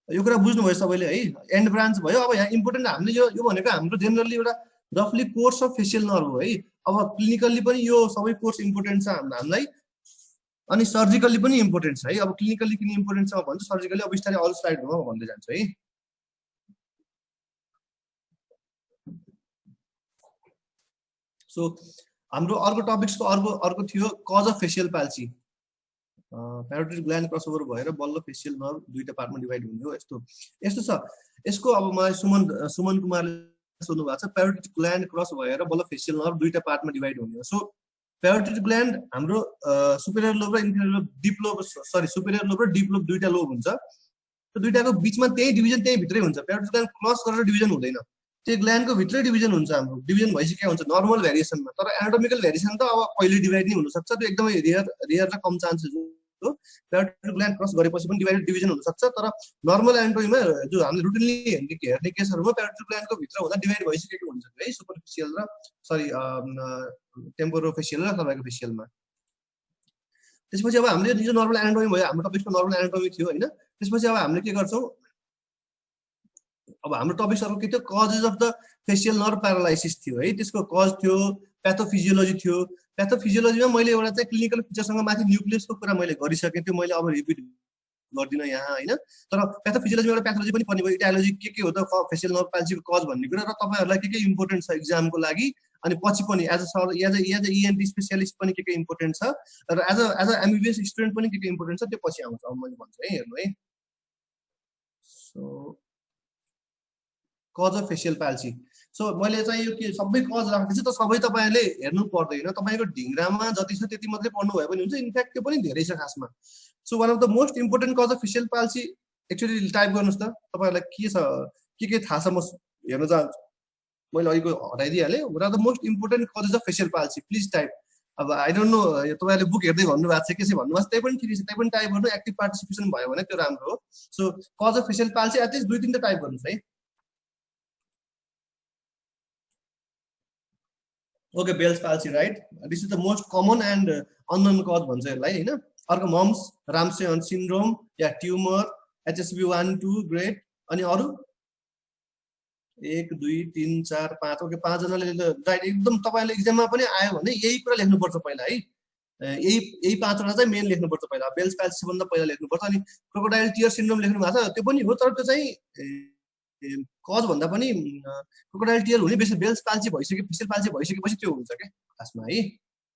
यो कुरा बुझ्नुभयो सबैले है, एन्ड ब्रान्च भयो। अब यहाँ इम्पोर्टेन्ट हामीले यो भनेको हाम्रो जेनरली एउटा रफली कोर्स अफ फेसियल नर्भ हो है। अब क्लिनिकल्ली पनि यो सबै कोर्स इम्पोर्टेन्ट छ हामीलाई, अनि सर्जिकल्ली पनि इम्पोर्टेन्ट छ है। अब क्लिनिकल्ली किन इम्पोर्टेन्ट छ भन्छु, सर्जिकल्ली अब बिस्तारै अरू स्लाइडमा भन्दै जान्छु है। सो हाम्रो अर्को टपिक्सको अर्को थियो cause of facial palsy. Parotid gland crossover भएर बल्ल फेसियल नर्भ दुईटा पार्टमा डिभाइड हुने हो। यस्तो छ यसको। अब मलाई सुमन कुमारले सोध्नु भएको छ, प्यारोटिड ग्ल्यान्ड क्रस भएर बल्ल फेसियल नर्भ दुईटा पार्टमा डिभाइड हुने हो। सो प्यारोटिड ग्ल्यान्ड हाम्रो सुपेरियर लोब र inferior lobe, deep lobe, sorry superior lobe र डिप लोब दुईटा लोब हुन्छ। त्यो दुईटाको बिचमा त्यही डिभिजन त्यही भित्रै हुन्छ। प्यारोटिड ग्ल्यान्ड क्रस गरेर डिभिजन हुँदैन, त्यो ग्ल्यान्डको भित्रै डिभिजन हुन्छ। हाम्रो डिभिजन भइसकेको हुन्छ नर्मल भेरिएसनमा, तर एनाटोमिकल भेरिएसन त अब कहिले डिभाइड नै हुनसक्छ, त्यो एकदमै रेयर र कम चान्सेस हो। प्यारोटिड ग्ल्यान्ड क्रस गरेपछि पनि डिभिजन हुनसक्छ, तर नर्मल एनाटोमीमा जो हामीले रुटिनली हेर्ने केसहरूमा प्यारोटिड ग्ल्यान्डको भित्र हुँदा डिभाइड भइसकेको हुन्छ है, सुपरफिसियल र सरी टेम्पोरोफेसियल र सर्भाइकोफेसियलमा। त्यसपछि अब हामीले यो नर्मल एनाटोमी भयो, हाम्रो टपिक्समा नर्मल एनाटोमी थियो होइन। त्यसपछि अब हामीले के गर्छौँ, अब हाम्रो टपिक्सहरु के थियो, causes of the facial nerve paralysis थियो है, त्यसको कज थियो, प्याथोफिजियोलोजी थियो। प्याथोफिजियोलोजीमा मैले एउटा चाहिँ क्लिनिकल फिचरसँग माथि न्युक्लियसको कुरा मैले गरिसकेँ, त्यो मैले अब रिपिट गर्दिनँ यहाँ होइन। तर प्याथोफिजियोलोजीमा एउटा प्याथोलोजी पनि पर्ने भयो, इटायोलोजी के हो त फेसियल नर्भ प्यारालाइसिसको कज भन्ने कुरा, र तपाईँहरूलाई के इम्पोर्टेन्ट छ इक्जामको लागि, अनि पछि पनि एज अ इएनटी स्पेसियलिस्ट पनि के इम्पोर्टेन्ट छ, र एज अ एमबिबिएस स्टुडेन्ट पनि के इम्पोर्टेन्ट छ, त्यो पछि आउँछ। अब मैले भन्छु है, हेर्नु है। So cause of facial palsy, so मैले चाहिँ यो के सबै कज राखेको छु, त सबै तपाईँहरूले हेर्नु पर्दैन, तपाईँको ढिङ्ग्रामा जति छ त्यति मात्रै पढ्नु भए पनि हुन्छ, इनफ्याक्ट त्यो पनि धेरै छ खासमा। So one of the most important cause of facial palsy, actually type गर्नुहोस् त तपाईँहरूलाई के छ, के थाहा छ, म हेर्न चाहन्छु। मैले अहिलेको हटाइदिइहालेँ। One of the most important causes of facial palsy, please type. अब आई डोन्ट नो तपाईँहरूले बुक हेर्दै भन्नुभएको छ के चाहिँ भन्नुभएको छ, त्यही पनि ठिकै छ, त्यही पनि टाइप गर्नु, एक्टिभ पार्टिसिपेसन भयो भने त्यो राम्रो हो। So cause of facial palsy at least 2-3 type गर्नुहोस् है। Okay, Bell's palsy right, this is the most common and unknown cause भन्छ यसलाई होइन। अर्को मम्स, राम्से हन्ट सिन्ड्रोम या ट्युमर, HSV 1-2 ग्रेड, अनि अरू 1 2 3 4 5, ओके 5 जनाले राइट। एकदम तपाईँले एक्जाममा पनि आयो भने यही कुरा लेख्नुपर्छ पहिला है, यही 5वटा चाहिँ मेन लेख्नुपर्छ पहिला। बेल्स पाल्सी भन्दा पहिला लेख्नुपर्छ, अनि क्रोकोडाइल टियर सिन्ड्रोम लेख्नु भएको छ, त्यो पनि हो, तर त्यो चाहिँ कज भन्दा पनि क्रोकोडाइल टियर हुने बेसी बेल्स पाल्सी भइसक्यो, फेसियल पाल्सी भइसकेपछि त्यो हुन्छ क्या खासमा है।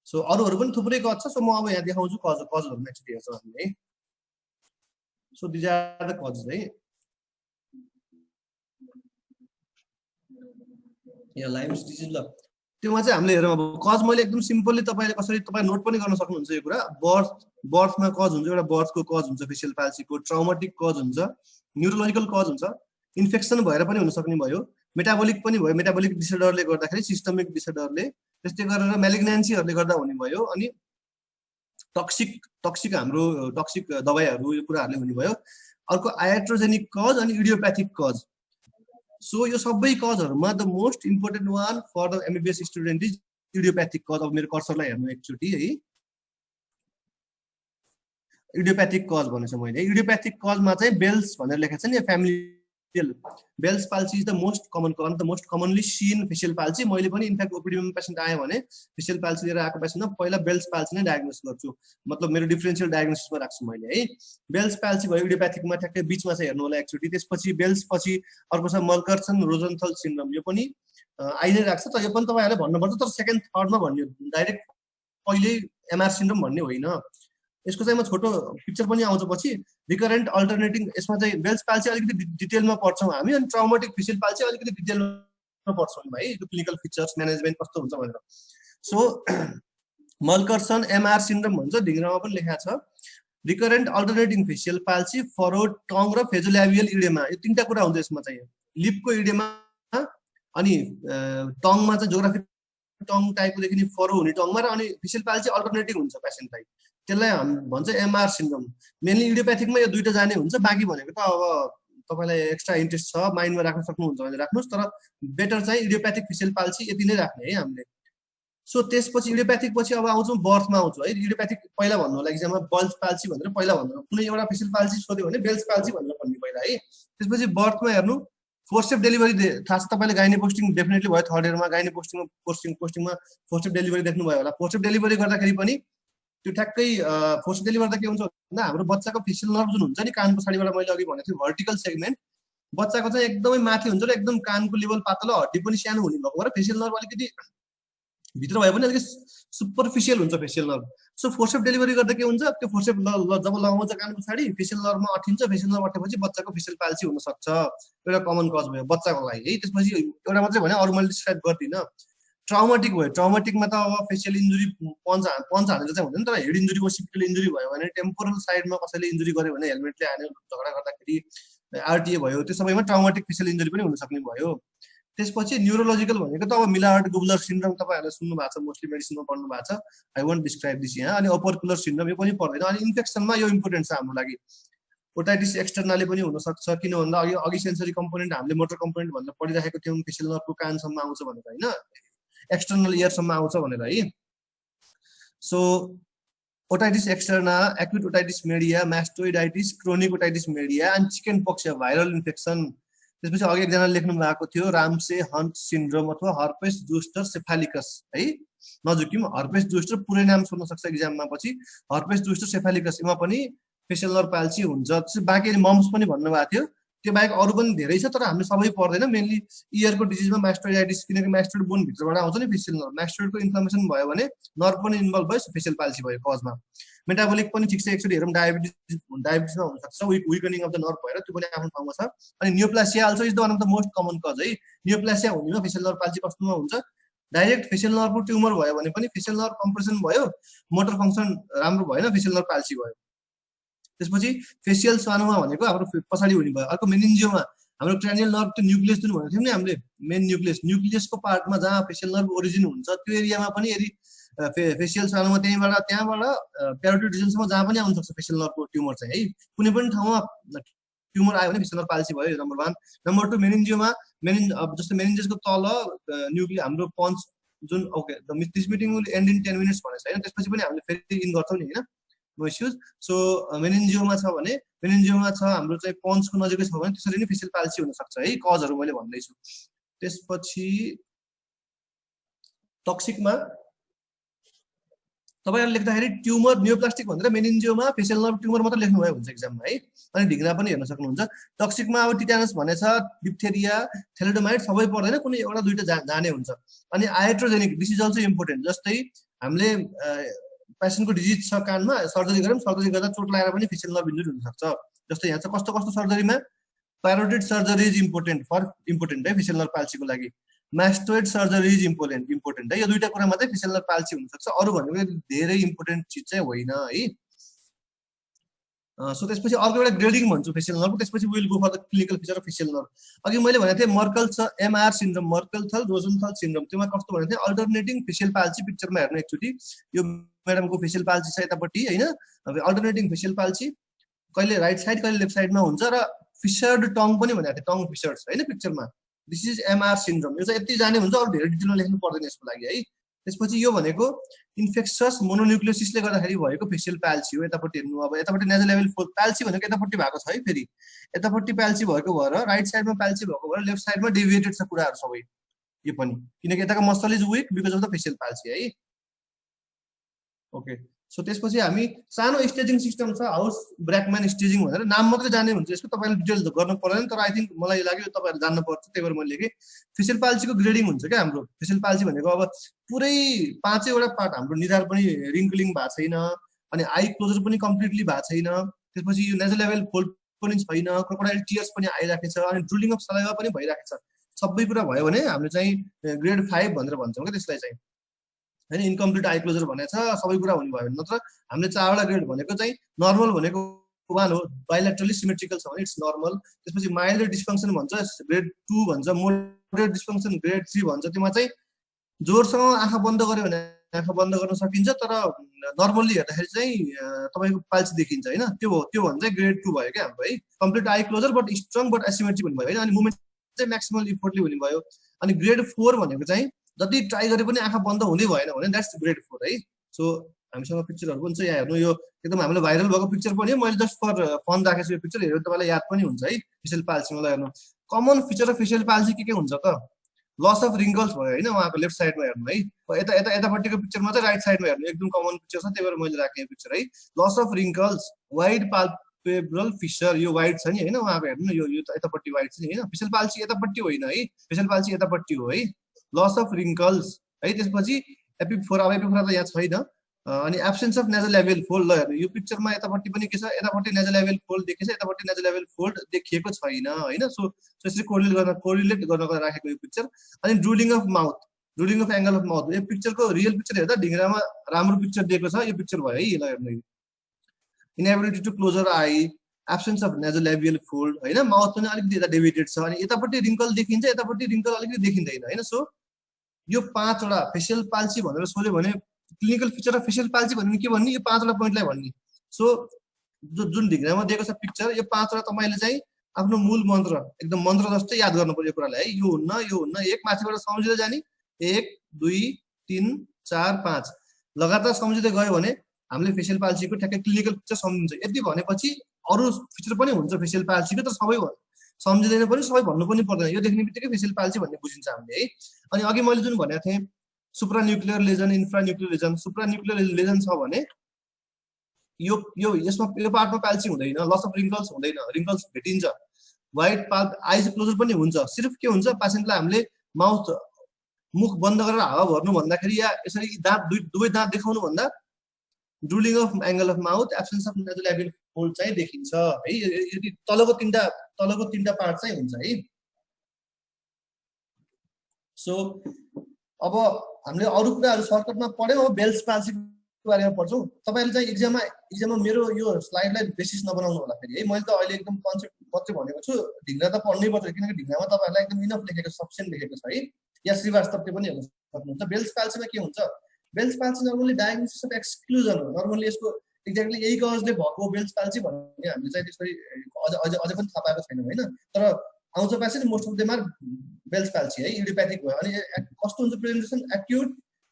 सो अरूहरू पनि थुप्रै कज छ, सो म अब यहाँ देखाउँछु कजहरू एक्चुअली हेर्छ हामीले है। So these are the cause है, यहाँ लाइम्स डिजिज ल, त्योमा चाहिँ हामीले हेरौँ। अब कज मैले एकदम सिम्पली तपाईँले कसरी तपाईँ नोट पनि गर्न सक्नुहुन्छ यो कुरा। बर्थमा कज हुन्छ, एउटा बर्थको कज हुन्छ फेसियल पाल्सीको, ट्राउमाटिक कज हुन्छ, न्युरोलोजिकल कज हुन्छ, इन्फेक्सन भएर पनि हुन सक्ने भयो, मेटाबोलिक पनि भयो, मेटाबोलिक डिसअर्डरले गर्दाखेरि, सिस्टमिक डिसअर्डरले, त्यस्तै गरेर मेलिग्नेन्सीहरूले गर्दा हुने भयो, अनि टक्सिक हाम्रो टक्सिक दबाईहरू यो कुराहरूले हुने भयो। अर्को आयाट्रोजेनिक कज अनि इडियोप्याथिक कज। सो यो सबै कजहरूमा the most important one for the MBBS student is idiopathic cause. अब मेरो कर्सरलाई हेर्नु एकचोटि है, इडियोप्याथिक कज भनेको मैले। इडियोप्याथिक कजमा चाहिँ बेल्स भनेर लेखेको छ नि, familial Bell's palsy is the most common cause, the most commonly seen facial palsy. मैले पनि इनफ्याक्ट ओपिडीमा पेसेन्ट आयो भने फेसियल पाल्सी लिएर आएको पेसेन्टमा पहिला बेल्स पाल्सी नै डायग्नोस गर्छु, मतलब मेरो डिफरेन्सियल डायग्नोसिसमा राख्छु मैले है। बेल्स पाल्सी भयो इडियोप्याथिकमा, ठ्याक्कै बिचमा चाहिँ हेर्नु होला एकचोटि। त्यसपछि बेल्स पछि अर्को छ मल्कर्सन रोजनथल सिन्ड्रोम, यो पनि आइ नै राख्छ, तर यो पनि तपाईँहरूले भन्नुपर्छ, तर सेकेन्ड थर्डमा भन्ने, डाइरेक्ट पहिल्यै एमआर सिन्ड्रोम भन्ने होइन। यसको चाहिँ म छोटो पिक्चर पनि आउँछ पछि। रिकरेन्ट अल्टरनेटिङ, यसमा चाहिँ बेल्स पाल्सी अलिकति डिटेलमा पढ्छौँ हामी, अनि ट्राउमाटिक फेसियल पाल्सी अलिकति डिटेलमा पढ्छौँ भाइ, यो क्लिनिकल फिचर्स म्यानेजमेन्ट कस्तो हुन्छ भनेर। सो मल्कर्सन एमआर सिन्ड्रोम भन्छ, ढिङ्ग्रामा पनि लेखाएको छ। Recurrent alternating facial palsy, furrowed tongue र फेजोल्याबियल इडेमा, यो 3टा कुरा हुन्छ यसमा चाहिँ। लिपको इडेमा, अनि टङमा चाहिँ जोग्राफिक टङ टाइपको देखिने फरो हुने टङमा, र अनि फेसियल पाल्सी अल्टरनेटिङ हुन्छ पेसेन्टलाई, त्यसलाई भन्छ एमआर सिन्ड्रोम। मेनली इडियोप्याथिकमा यो 2टा जाने हुन्छ, बाँकी भनेको त अब तपाईँलाई एक्स्ट्रा इन्ट्रेस्ट छ माइन्डमा राख्न सक्नुहुन्छ भने राख्नुहोस्, तर बेटर चाहिँ इडियोप्याथिक फेसियल पाल्सी यति नै राख्ने है हामीले। सो त्यसपछि इडियोप्याथिक पछि अब आउँछौँ बर्थमा आउँछु है। इडियोप्याथिक पहिला भन्नु होला एक्जाममा, बेल्स पाल्सी भनेर पहिला भन्नु, कुनै एउटा फेसियल पाल्सी सोध्यो भने बेल्स पाल्सी भनेर भन्ने पहिला है। त्यसपछि बर्थमा हेर्नु, फोर्सेप डेलिभरी थाहा छ तपाईँले, गाइनी पोस्टिङ डेफिनेटली भयो थर्ड इयरमा, गाइनी पोस्टिङमा फोर्सेप डेलिभरी देख्नुभयो होला। फोर्सेप डेलिभरी गर्दाखेरि पनि त्यो ठ्याक्कै फोर्सेप डेलिभरी के हुन्छ भन्दा, हाम्रो बच्चाको फेसियल नर्भ जुन हुन्छ नि कान पछाडिबाट, मैले अघि भनेको थिएँ भर्टिकल सेगमेन्ट, बच्चाको चाहिँ एकदमै माथि हुन्छ र एकदम कानको लेभल पातलो, हड्डी पनि सानो हुने भएको भएर फेसियल नर्भ अलिकति भित्र भए पनि अलिकति सुपरफिसियल हुन्छ facial nerve. So forceps delivery गर्दा के हुन्छ, त्यो फोर्सेप जब लगाउँछ कान पछाडि, फेसियल नर्भमा अठिन्छ, फेसियल नर्भ अटेपछि बच्चाको फेसियल पाल्सी हुनसक्छ, एउटा कमन कज भयो बच्चाको लागि है। त्यसपछि एउटा मात्रै भने, अरू मैले डिस्क्राइब गर्दिनँ। ट्राउमाटिक भयो, ट्राउमाटिकमा त अब फेसियल इन्जुरी पन्च हानेर चाहिँ हुँदैन, तर हेड इन्जुरी ओसिपिकल इन्जुरी भयो भने, टेम्पोरल साइडमा कसैले इन्जुरी गर्यो भने, हेलमेटले हान्यो, झगडा गर्दाखेरि आरटिए भयो, त्यो सबैमा ट्राउमाटिक फेसियल इन्जुरी पनि हुन सक्ने भयो। त्यसपछि न्युरोलोजिकल भनेको त अब मिलार्ड गुबलर सिन्ड्रोम तपाईँहरूले सुन्नु भएको छ, मोस्टली मेडिसिनमा पढ्नु भएको छ, आई वन्ट डिस्क्राइब दिस यहाँ। अनि ओपर्कुलर सिन्ड्रोम यो पनि पर्दैन। अनि इन्फेक्सनमा यो इम्पोर्टेन्ट छ हाम्रो लागि, ओटाइटिस एक्सटर्नाली पनि हुनसक्छ, किन भन्दा अघि सेन्सरी कम्पोनेन्ट हामीले मोटर कम्पोनेन्ट भनेर पढिराखेको थियौँ, फेसियल नर्भको कानसम्म आउँछ भनेर होइन, एक्सटर्नल इयरसम्म आउँछ भनेर है। So otitis externa, acute otitis media, mastoiditis, chronic otitis media अनि चिकन पक्स या भाइरल इन्फेक्सन। त्यसपछि अघि एकजनाले लेख्नु भएको थियो राम्से हन्ट सिन्ड्रोम अथवा हर्पेस जोस्टर सेफालिकस है। नजुकिम हर्पेस जोस्टर पुरै नाम सोध्न सक्छ एक्जाममा पछि। हर्पेस जोस्टर सेफालिकस एमा पनि फेसियल नर्भ पाल्सी हुन्छ। त्यसपछि बाँकी मम्स पनि भन्नुभएको थियो, त्यो बाहेक अरू पनि धेरै छ तर हामीले सबै पर्दैन। मेनली इयरको डिजिजमा मास्टोइडाइटिस, किनकि मास्टोइड बोन भित्रबाट आउँछ नि फेसियल नर्भ, मास्टोइडको इन्फ्लामेसन भयो भने नर्भ पनि इन्भल्भ भयो, फेसियल पाल्सी भयो कजमा। मेटाबोलिक पनि ठिक छ, एकचोटि हेरौँ डायबिटिसमा हुनसक्छ, विकनिङ अफ द नर्भ भएर त्यो पनि आफ्नो ठाउँमा छ। अनि neoplasia also is the one of the most common cause है। न्यूप्लासिया हुनेमा फेसियल नर्भ पाल्सी कस्तोमा हुन्छ, डाइरेक्ट फेसियल नर्भको ट्युमर भयो भने पनि फेसियल नर्भ कम्प्रेसन भयो, मोटर फङ्सन राम्रो भएन, फेसियल नर्भ पाल्सी भयो। त्यसपछि फेसियल स्वानुमा भनेको हाम्रो पछाडि हुने भयो। अर्को मेनिन्जियोमा हाम्रो क्रानियल नर्भ त्यो न्युक्लियस जुन भनेको थियौँ नि हामीले, मेन न्युक्लियसको पार्टमा जहाँ फेसियल नर्भ ओरिजिन हुन्छ त्यो एरियामा पनि यदि फेसियल स्वानुमा त्यहाँबाट प्यारोटिड रिजनसम्म जहाँ पनि आउन सक्छ फेसियल नर्भको ट्युमर चाहिँ है। कुनै पनि ठाउँमा ट्युमर आयो भने फेसियल नर्भ पाल्सी भयो, नम्बर 1। नम्बर 2 मेनिन्जियोमा जस्तो मेनिन्जेसको तल न्युक्लियस हाम्रो पन्च जुन okay this meeting will and in 10 minutes भनेको छ हैन, त्यसपछि पनि हामीले फेरि इन गर्छौँ नि हैन, नो इस्युज। सो मेनिन्जियोमा छ भने मेनिन्जियोमा छ हाम्रो चाहिँ पन्चको नजिकै छ भने त्यसरी नै फेसियल पाल्सी हुन सक्छ है, कजहरू मैले भन्दैछु। त्यसपछि टक्सिकमा तपाईहरुले लेख्दाखेरि ट्युमर नियोप्लास्टिक भनेर मेनिन्जियोमा फेसियल नर्भ ट्युमर मात्र लेख्नु भयो हुन्छ एक्जाममा है। अनि ढिग्रा पनि हेर्न सक्नुहुन्छ। टक्सिकमा अब टिटानस भनेछ, डिप्थेरिया, थ्यालिडोमाइड सबै पर्दैन, कुनै एउटा दुईटा जाने हुन्छ। अनि iatrogenic this is also important. जस्तै हामीले पेसेन्टको डिजिज छ कानमा, सर्जरी गरौँ, सर्जरी गर्दा चोट लागेर पनि फेसियल नर्भ इन्जुरी हुन सक्छ। जस्तै यहाँ छ कस्तो कस्तो सर्जरीमा प्यारोटिड सर्जरी इज इम्पोर्टेन्ट है फेसियल नर्भ पाल्सीको लागि। मास्टोइड सर्जरी इज इम्पोर्टेन्ट है। यो दुईटा कुरा मात्रै फेसियल नर्भ पाल्सी हुन सक्छ, अरु भनेको धेरै इम्पोर्टेन्ट चिज चाहिँ होइन है। सो त्यसपछि अर्को एउटा ग्रेडिङ भन्छु फेसियल नर्भ, त्यसपछि will go for the clinical feature of facial nerve. अघि मैले भनेको थिएँ मर्कल छ एमआर सिन्ड्रोम, मर्कल-थल रोजनथल सिन्ड्रोम, त्यसमा कस्तो भनेको थिएँ अल्टरनेटिङ फेसियल पाल्सी। पिक्चरमा हेर्नु एकचोटि, यो म्याडमको फेसियल पाल्सी छ यतापट्टि हैन। अब अल्टरनेटिङ फेसियल पाल्सी कहिले राइट साइड कहिले लेफ्ट साइडमा हुन्छ र फिसर्ड टङ पनि भनेको थिएँ, टङ फिसर्ड्स हैन पिक्चरमा। This is MR syndrome. यो चाहिँ यति जाने हुन्छ, अरु धेरै डिटेलमा लेख्नु पर्दैन यसको लागि है। त्यसपछि यो भनेको इन्फेक्सस मोनोन्युक्लियोसिसले गर्दाखेरि भएको फेसियल पाल्सी हो। यतापट्टि हेर्नु, अब यतापट्टि नेजल लेभल पाल्सी भनेको यतापट्टि भएको छ है, फेरि यतापट्टि पाल्सी भएको भएर राइट साइडमा पाल्सी भएको भएर लेफ्ट साइडमा डेभिएटेड छ कुराहरु सबै यो पनि, किनकि यताको muscle is weak because of the facial palsy है। ओके, सो त्यसपछि हामी सानो स्टेजिङ सिस्टम छ, हाउस ब्र्याकम्यान स्टेजिङ भनेर नाम मात्रै जाने हुन्छ यसको, तपाईले डिटेल गर्नु पर्दैन, तर आई थिंक मलाई लाग्यो तपाईहरु जान्न पर्छ, त्यही भएर मैले लेखे। फेसियल पाल्सीको ग्रेडिङ हुन्छ क्या हाम्रो। फेसियल पाल्सी भनेको अब पुरै 5 वटा पार्ट हाम्रो निधार पनि रिङ्कलिङ भएको छैन, अनि आई क्लोजर पनि कम्प्लिटली भएको छैन, त्यसपछि यो नेजल लेभल फोल्ड पनि छैन, क्रोकोडाइल टियर्स पनि आइराखेको छ, अनि ड्रुलिङ अफ सलाइभा पनि भइराखेको छ। सबै कुरा भयो भने हामीले चाहिँ ग्रेड 5 भनेर भन्छौँ क्या त्यसलाई चाहिँ हैन। इन्कम्प्लिट आई क्लोजर भनेको छ, सबै कुरा हुने भयो भने। नत्र हामीले 4 वटा ग्रेड भनेको चाहिँ नर्मल भनेको 1 हो, बाइलेटरली सिमेट्रिकल छ भने इट्स नर्मल। त्यसपछि माइल्ड डिस्फङ्क्सन भन्छ ग्रेड 2 भन्छ, मोडरेट डिस्फङ्क्सन ग्रेड 3 भन्छ। त्यसमा चाहिँ जोरसँग आँखा बन्द गर्यो भने आँखा बन्द गर्न सकिन्छ, तर नर्मल्ली हेर्दाखेरि चाहिँ तपाईको पाल्सी देखिन्छ हैन, त्यो भन्छ ग्रेड 2 भयो क्या हाम्रो है। Complete eye closure but strong but asymmetric हुने भयो हैन, अनि मुभमेन्ट चाहिँ म्याक्सिमल इफोर्टले हुने भयो। अनि ग्रेड 4 भनेको चाहिँ जति ट्राई गरे पनि आँखा बन्द हुँदै भएन भने द्याट्स ग्रेड 4 है। सो हामीसँग पिक्चरहरु पनि छ यहाँ हेर्नु, यो एकदम हामीले भाइरल भएको पिक्चर पनि हो, मैले जस्ट फर फन राखेको छु। यो पिक्चर हेरेर तपाईलाई याद पनि हुन्छ है फेसियल पाल्सी। मलाई हेर्नु common feature of facial palsy के हुन्छ त, लस अफ रिङ्कल्स भयो हैन, उहाँको लेफ्ट साइडमा हेर्नु है। यता यता यतापट्टिको पिक्चरमा चाहिँ राइट साइडमा हेर्नु, एकदम कमन पिक्चर छ, त्यही भएर मैले राखेँ पिक्चर है। Loss of wrinkles, wide palpebral fissure, यो वाइड छ नि हैन उहाँको, हेर्नु यो यतापट्टि वाइड छ नि हैन। फेसियल पाल्सी यतापट्टि होइन है, फेसियल पाल्सी यतापट्टि हो है। लस अफ रिङ्कल्स है। त्यसपछि एपिफोरा, अब एपिफोरा त यहाँ छैन। अनि absence of nasal level fold, ल हेर्नु यो पिक्चरमा यतापट्टि पनि के छ, यतापट्टि नेजल लेभल फोल्ड देखिन्छ, यतापट्टि नेजल लेभल फोल्ड देखिएको छैन हैन। सो यसरी कोरिलेट गर्नको राखेको यो पिक्चर। अनि ड्रुलिङ of mouth, ड्रुलिङ of angle of mouth, यो पिक्चरको रियल पिक्चर हेर्दा ढिङ्ग्रामा राम्रो पिक्चर दिएको छ, यो पिक्चर भयो है। ल हेर्नु inability to closure eye, absence of nasal लेभियल फोल्ड हैन, माउथ पनि अलिकति यता डेभिएटेड छ, अनि यतापट्टि रिङ्कल देखिन्छ, यतापट्टि रिङ्कल अलिकति देखिँदैन हैन। सो यो 5 वटा फेसियल पाल्सी भनेर सोध्यो भने clinical feature of facial palsy भन्ने के भन्ने, यो 5 वटा पोइन्टलाई भन्ने। सो जुन ढिङ्ग्रामा दिएको छ पिक्चर, यो 5 वटा तपाईले चाहिँ आफ्नो मूल मन्त्र एकदम मन्त्र जस्तै याद गर्नु पर्यो कुरालाई है। यो हुन्न एक माथिबाट सम्झिँदै जाने, 1 2 3 4 5 लगातार सम्झिँदै गयो भने हामीले फेसियल पाल्सीको ठ्याक्कै क्लिनिकल पिक्चर सम्झिन्छ। यति भनेपछि अरू फिचर पनि हुन्छ फेसियल पाल्सीको, तर सबै सम्झिँदैन पनि, सबै भन्नु पनि पर्दैन। यो देख्ने बित्तिकै फेसियल पाल्सी भन्ने बुझिन्छ हामीले है। अनि अघि मैले जुन भनेको थिएँ सुप्रान्युक्लियर लेजन, इन्फ्रान्युक्लियर लेजन, सुप्रान्युक्लियर लेजन छ भने यो यसमा यो पार्टमा पाल्सी हुँदैन, लस अफ रिङ्कल्स हुँदैन, रिङ्कल्स भेटिन्छ, व्हाइट पाल्प आइज क्लोजर पनि हुन्छ। सिर्फ के हुन्छ पेसेन्टलाई हामीले माउथ मुख बन्द गरेर हावा भर्नु भन्दाखेरि या यसरी दाँत दुवै दाँत देखाउनु भन्दा drooling of angle of mouth, absence of nasolabial fold चाहिँ देखिन्छ है। यदि तलको तीनटा पार्ट चाहिँ हुन्छ है। सो अब हामीले अरू कुराहरू सर्टकटमा पढ्यौँ, अब बेल्स पाल्सीको बारेमा पढ्छौँ। तपाईहरुले चाहिँ एक्जाममा मेरो यो स्लाइडलाई बेसिस नबनाउनु होला फेरि है। मैले त अहिले एकदम कन्सेप्ट मात्रै भनेको छु, ढिङ्गा त पढ्नै पर्छ किनकि ढिङ्गामा तपाईहरुलाई एकदम इनफ लेखेको सफिसिएन्ट लेखेको छ है। या श्रीवास्तवले पनि हेर्न सक्नुहुन्छ। बेल्स पाल्सीमा के हुन्छ, Bell's palsy normally diagnosis of exclusion हो। नर्मली यसको एक्ज्याक्टली यही कजले भएको बेल्स पाल्सी भन्ने हामीले चाहिँ त्यसरी अझै पनि थाहा पाएको छैनौँ हैन। तर आउँछ patient most of them are Bell's palsy है, इडियोप्याथिक भयो। अनि कस्तो हुन्छ presentation, acute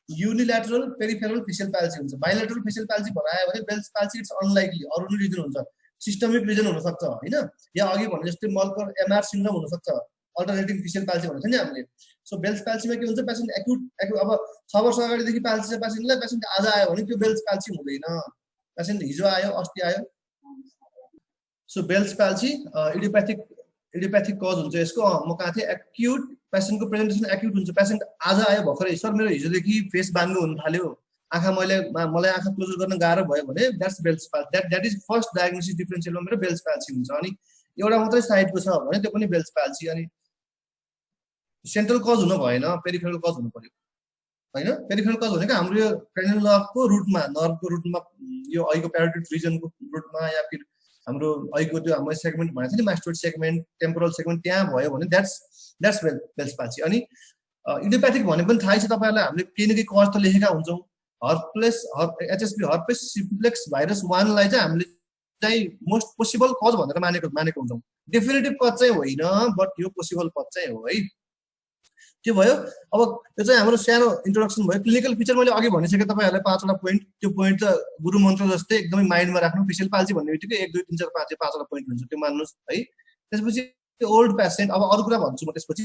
unilateral peripheral facial palsy हुन्छ। बाइल्याटरल फेसियल पाल्सी भनायो भने बेल्स पाल्सी इट्स अनलाइकली, अरू नै रिजन हुन्छ, सिस्टमिक रिजन हुन सक्छ हैन, या अघि भने जस्तै मल्कर एमआर सिन्ड्रोम हुन सक्छ, अल्टरनेटिङ फेसियल पाल्सी भनेको छ नि हामीले। सो बेल्स पाल्सीमा के हुन्छ, पेसेन्ट एक्युट अब 6 वर्ष अगाडिदेखि पाल्सी छ पेसेन्टलाई, पेसेन्ट आज आयो भने त्यो बेल्स पाल्सी हुँदैन, पेसेन्ट हिजो आयो अस्ति आयो। सो बेल्स पाल्सी इडियोप्याथिक कज हुन्छ यसको। म कहाँ थिएँ, एक्युट पेसेन्टको प्रेजेन्टेसन एक्युट हुन्छ। पेसेन्ट आज आयो भर्खरै, सर मेरो हिजोदेखि फेस बाङ्गो हुन थाल्यो, आँखा मलाई आँखा क्लोज गर्न गाह्रो भयो भने that's Bell's palsy. That is first diagnosis डिफरेन्सियलमा मेरो बेल्स पाल्सी हुन्छ। अनि एउटा मात्रै साइडको छ भने त्यो पनि बेल्स पाल्सी। अनि सेन्ट्रल कज हुन भएन, पेरिफेरल कज हुनु पर्यो हैन। पेरिफेरल कज भनेको हाम्रो यो क्रेनियल नर्भको रुटमा यो अघिको प्यारोटिड रिजनको रुटमा, या फिर हाम्रो अघिको त्यो हाम्रो सेगमेन्ट भनेको थियो नि मास्टोइड सेगमेन्ट, टेम्पोरल सेगमेन्ट, त्यहाँ भयो भने द्याट्स बेल्स पाल्सी। अनि इडियोप्याथिक भने पनि थाहै छ तपाईँहरूलाई, हामीले केही न केही कज त लेखेका हुन्छौँ। एचएसपी हर्पेस सिम्प्लेक्स भाइरस 1 लाई चाहिँ हामीले चाहिँ मोस्ट पोसिबल कज भनेर मानेको हुन्छौँ। डेफिनेटिभ कज चाहिँ होइन, बट यो पोसिबल कज चाहिँ हो है। त्यो भयो। अब त्यो चाहिँ हाम्रो सानो इन्ट्रोडक्सन भयो। क्लिनिकल फिचर मैले अघि भनिसकेँ तपाईँहरूलाई 5वटा पोइन्ट। त्यो पोइन्ट त गुरु मन्त्र जस्तै एकदमै माइन्डमा राख्नु। फेसियल पाल्सी भन्ने बित्तिकै 1 2 3 4 5 5वटा पोइन्ट हुन्छ, त्यो मान्नुहोस् है। त्यसपछि ओल्ड पेसेन्ट, अब अरू कुरा भन्छु म त्यसपछि।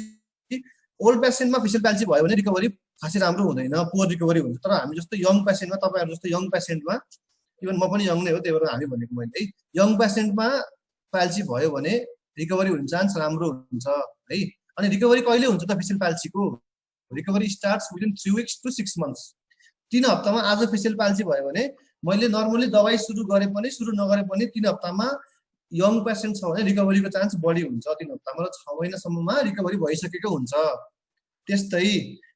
ओल्ड पेसेन्टमा फेसियल पाल्सी भयो भने रिकभरी खासै राम्रो हुँदैन, पुवर रिकभरी हुन्छ। तर हामी जस्तो यङ पेसेन्टमा, तपाईँहरू जस्तो यङ पेसेन्टमा, इभन म पनि यङ नै हो त्यही भएर हामी भनेको मैले है, यङ पेसेन्टमा पाल्सी भयो भने रिकभरी हुने चान्स राम्रो हुन्छ है। अनि रिकभरी कहिले हुन्छ त फेसियल पाल्सीको? Recovery starts within 3 weeks to 6 months। 3 हप्तामा आज फेसियल पाल्सी भयो भने मैले नर्मली दबाई सुरु गरे पनि सुरु नगरे पनि 3 हप्तामा यङ पेसेन्ट छ भने रिकभरीको चान्स बढी हुन्छ। 3 हप्तामा र 6 महिनासम्ममा रिकभरी भइसकेको हुन्छ। त्यस्तै